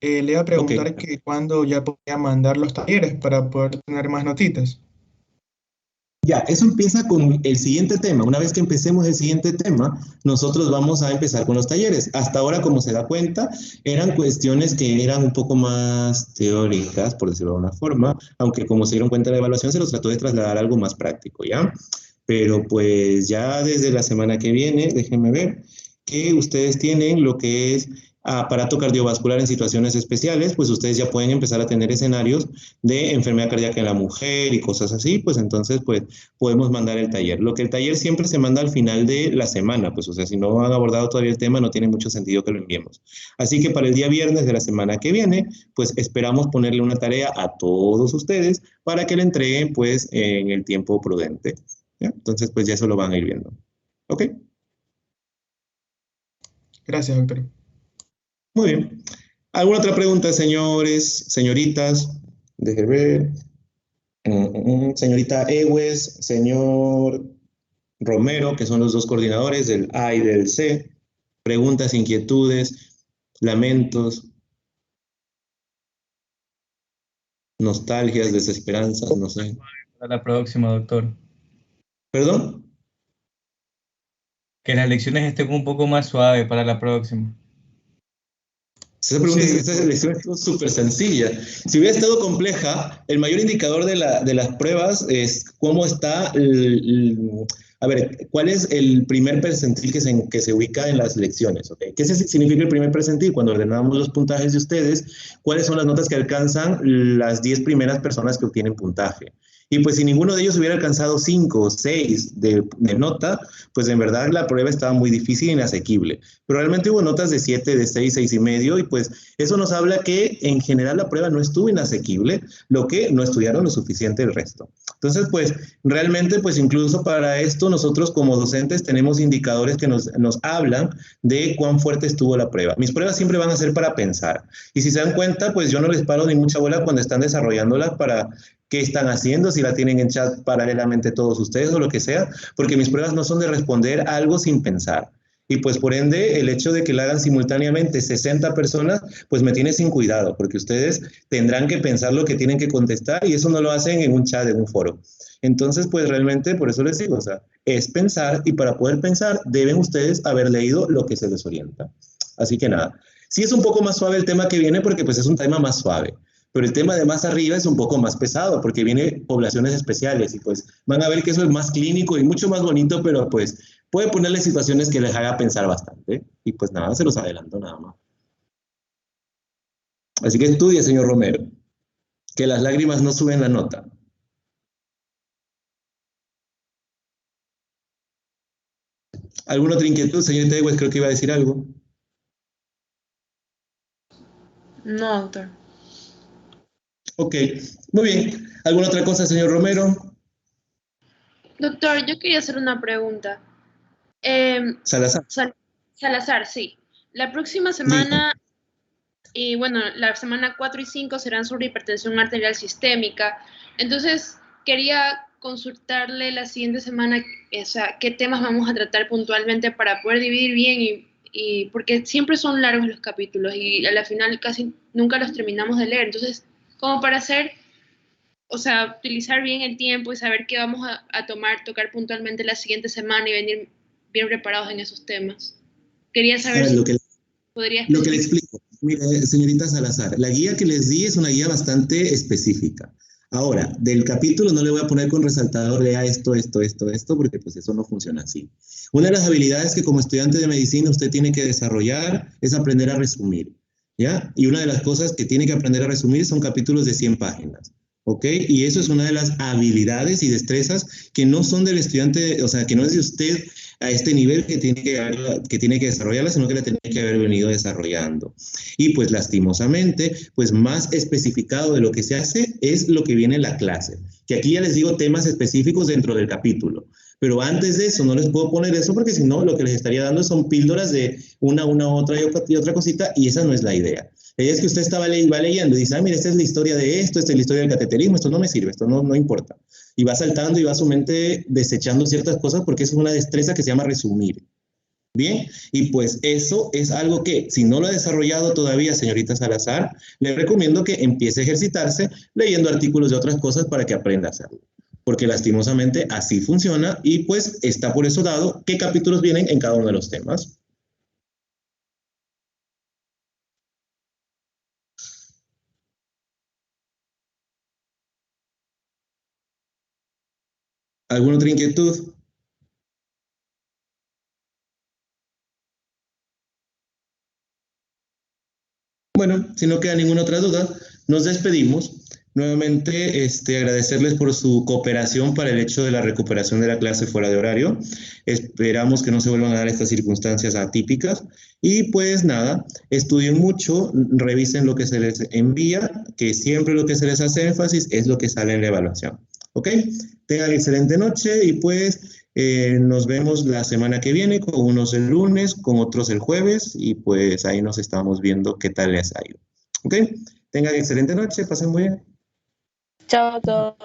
Le iba a preguntar Ok. que cuándo ya podía mandar los talleres para poder tener más notitas. Ya, eso empieza con el siguiente tema. Una vez que empecemos el siguiente tema, nosotros vamos a empezar con los talleres. Hasta ahora, como se da cuenta, eran cuestiones que eran un poco más teóricas, por decirlo de alguna forma, aunque como se dieron cuenta de la evaluación, se los trató de trasladar a algo más práctico, ¿ya? Pero pues ya desde la semana que viene, déjenme ver, que ustedes tienen lo que es aparato cardiovascular en situaciones especiales, pues ustedes ya pueden empezar a tener escenarios de enfermedad cardíaca en la mujer y cosas así, pues entonces pues podemos mandar el taller. Lo que el taller siempre se manda al final de la semana, pues o sea, si no han abordado todavía el tema, no tiene mucho sentido que lo enviemos. Así que para el día viernes de la semana que viene, pues esperamos ponerle una tarea a todos ustedes para que le entreguen pues en el tiempo prudente. ¿Ya? Entonces pues ya eso lo van a ir viendo. ¿Ok? Gracias, doctor. Muy bien. ¿Alguna otra pregunta, señores, señoritas? Deje ver. Señorita Ewes, señor Romero, que son los dos coordinadores del A y del C. Preguntas, inquietudes, lamentos, nostalgias, desesperanzas, no sé. Para la próxima, doctor. ¿Perdón? Que las lecciones estén un poco más suaves para la próxima. Esa pregunta, esa elección es súper sencilla. Si hubiera estado compleja, el mayor indicador de las pruebas es cómo está, a ver, cuál es el primer percentil que se ubica en las lecciones. ¿Okay? ¿Qué significa el primer percentil? Cuando ordenamos los puntajes de ustedes, ¿cuáles son las notas que alcanzan las 10 primeras personas que obtienen puntaje? Y pues si ninguno de ellos hubiera alcanzado 5 o 6 de nota, pues en verdad la prueba estaba muy difícil e inasequible. Pero realmente hubo notas de 7, de 6, 6 y medio, y pues eso nos habla que en general la prueba no estuvo inasequible, lo que no estudiaron lo suficiente el resto. Entonces, pues realmente, pues incluso para esto nosotros como docentes tenemos indicadores que nos hablan de cuán fuerte estuvo la prueba. Mis pruebas siempre van a ser para pensar. Y si se dan cuenta, pues yo no les paro ni mucha bola cuando están desarrollándolas para qué están haciendo, si la tienen en chat paralelamente todos ustedes o lo que sea, porque mis pruebas no son de responder algo sin pensar. Y pues por ende, el hecho de que la hagan simultáneamente 60 personas, pues me tiene sin cuidado, porque ustedes tendrán que pensar lo que tienen que contestar y eso no lo hacen en un chat, en un foro. Entonces, pues realmente, por eso les digo, o sea, es pensar y para poder pensar deben ustedes haber leído lo que se les orienta. Así que nada, sí es un poco más suave el tema que viene porque pues es un tema más suave. Pero el tema de más arriba es un poco más pesado porque viene poblaciones especiales y pues van a ver que eso es más clínico y mucho más bonito, pero pues puede ponerle situaciones que les haga pensar bastante. Y pues nada, se los adelanto nada más. Así que estudie, señor Romero, que las lágrimas no suben la nota. ¿Alguna otra inquietud, señorita Ewes? Creo que iba a decir algo. No, doctor. Ok, muy bien. ¿Alguna otra cosa, señor Romero? Doctor, yo quería hacer una pregunta. Salazar. Salazar, sí. La próxima semana, y bueno, la semana 4 y 5 serán sobre hipertensión arterial sistémica. Entonces, quería consultarle la siguiente semana, o sea, qué temas vamos a tratar puntualmente para poder dividir bien y porque siempre son largos los capítulos y a la final casi nunca los terminamos de leer. Entonces, como para hacer, o sea, utilizar bien el tiempo y saber qué vamos a tocar puntualmente la siguiente semana y venir bien preparados en esos temas. Quería saber si podría lo que le explico. Mire, señorita Salazar, la guía que les di es una guía bastante específica. Ahora, del capítulo no le voy a poner con resaltador, lea esto, porque pues eso no funciona así. Una de las habilidades que como estudiante de medicina usted tiene que desarrollar es aprender a resumir, ¿ya? Y una de las cosas que tiene que aprender a resumir son capítulos de 100 páginas. ¿Ok? Y eso es una de las habilidades y destrezas que no son del estudiante, o sea, que no es de usted a este nivel que tiene que desarrollarla, sino que la tiene que haber venido desarrollando. Y pues lastimosamente, pues más especificado de lo que se hace es lo que viene en la clase. Que aquí ya les digo temas específicos dentro del capítulo. Pero antes de eso no les puedo poner eso porque si no lo que les estaría dando son píldoras de una otra y otra cosita y esa no es la idea. La idea es que usted va leyendo y dice, mira, esta es la historia de esto, esta es la historia del cateterismo, esto no me sirve, esto no importa. Y va saltando y va su mente desechando ciertas cosas porque eso es una destreza que se llama resumir. Bien, y pues eso es algo que si no lo ha desarrollado todavía, señorita Salazar, le recomiendo que empiece a ejercitarse leyendo artículos de otras cosas para que aprenda a hacerlo. Porque lastimosamente así funciona y pues está por eso dado qué capítulos vienen en cada uno de los temas. ¿Alguna otra inquietud? Bueno, si no queda ninguna otra duda, nos despedimos. Nuevamente, agradecerles por su cooperación para el hecho de la recuperación de la clase fuera de horario. Esperamos que no se vuelvan a dar estas circunstancias atípicas. Y pues nada, estudien mucho, revisen lo que se les envía, que siempre lo que se les hace énfasis es lo que sale en la evaluación. ¿Ok? Tengan excelente noche y pues nos vemos la semana que viene, con unos el lunes, con otros el jueves, y pues ahí nos estamos viendo qué tal les ha ido. ¿Ok? Tengan excelente noche, pasen muy bien. Chao, doctor.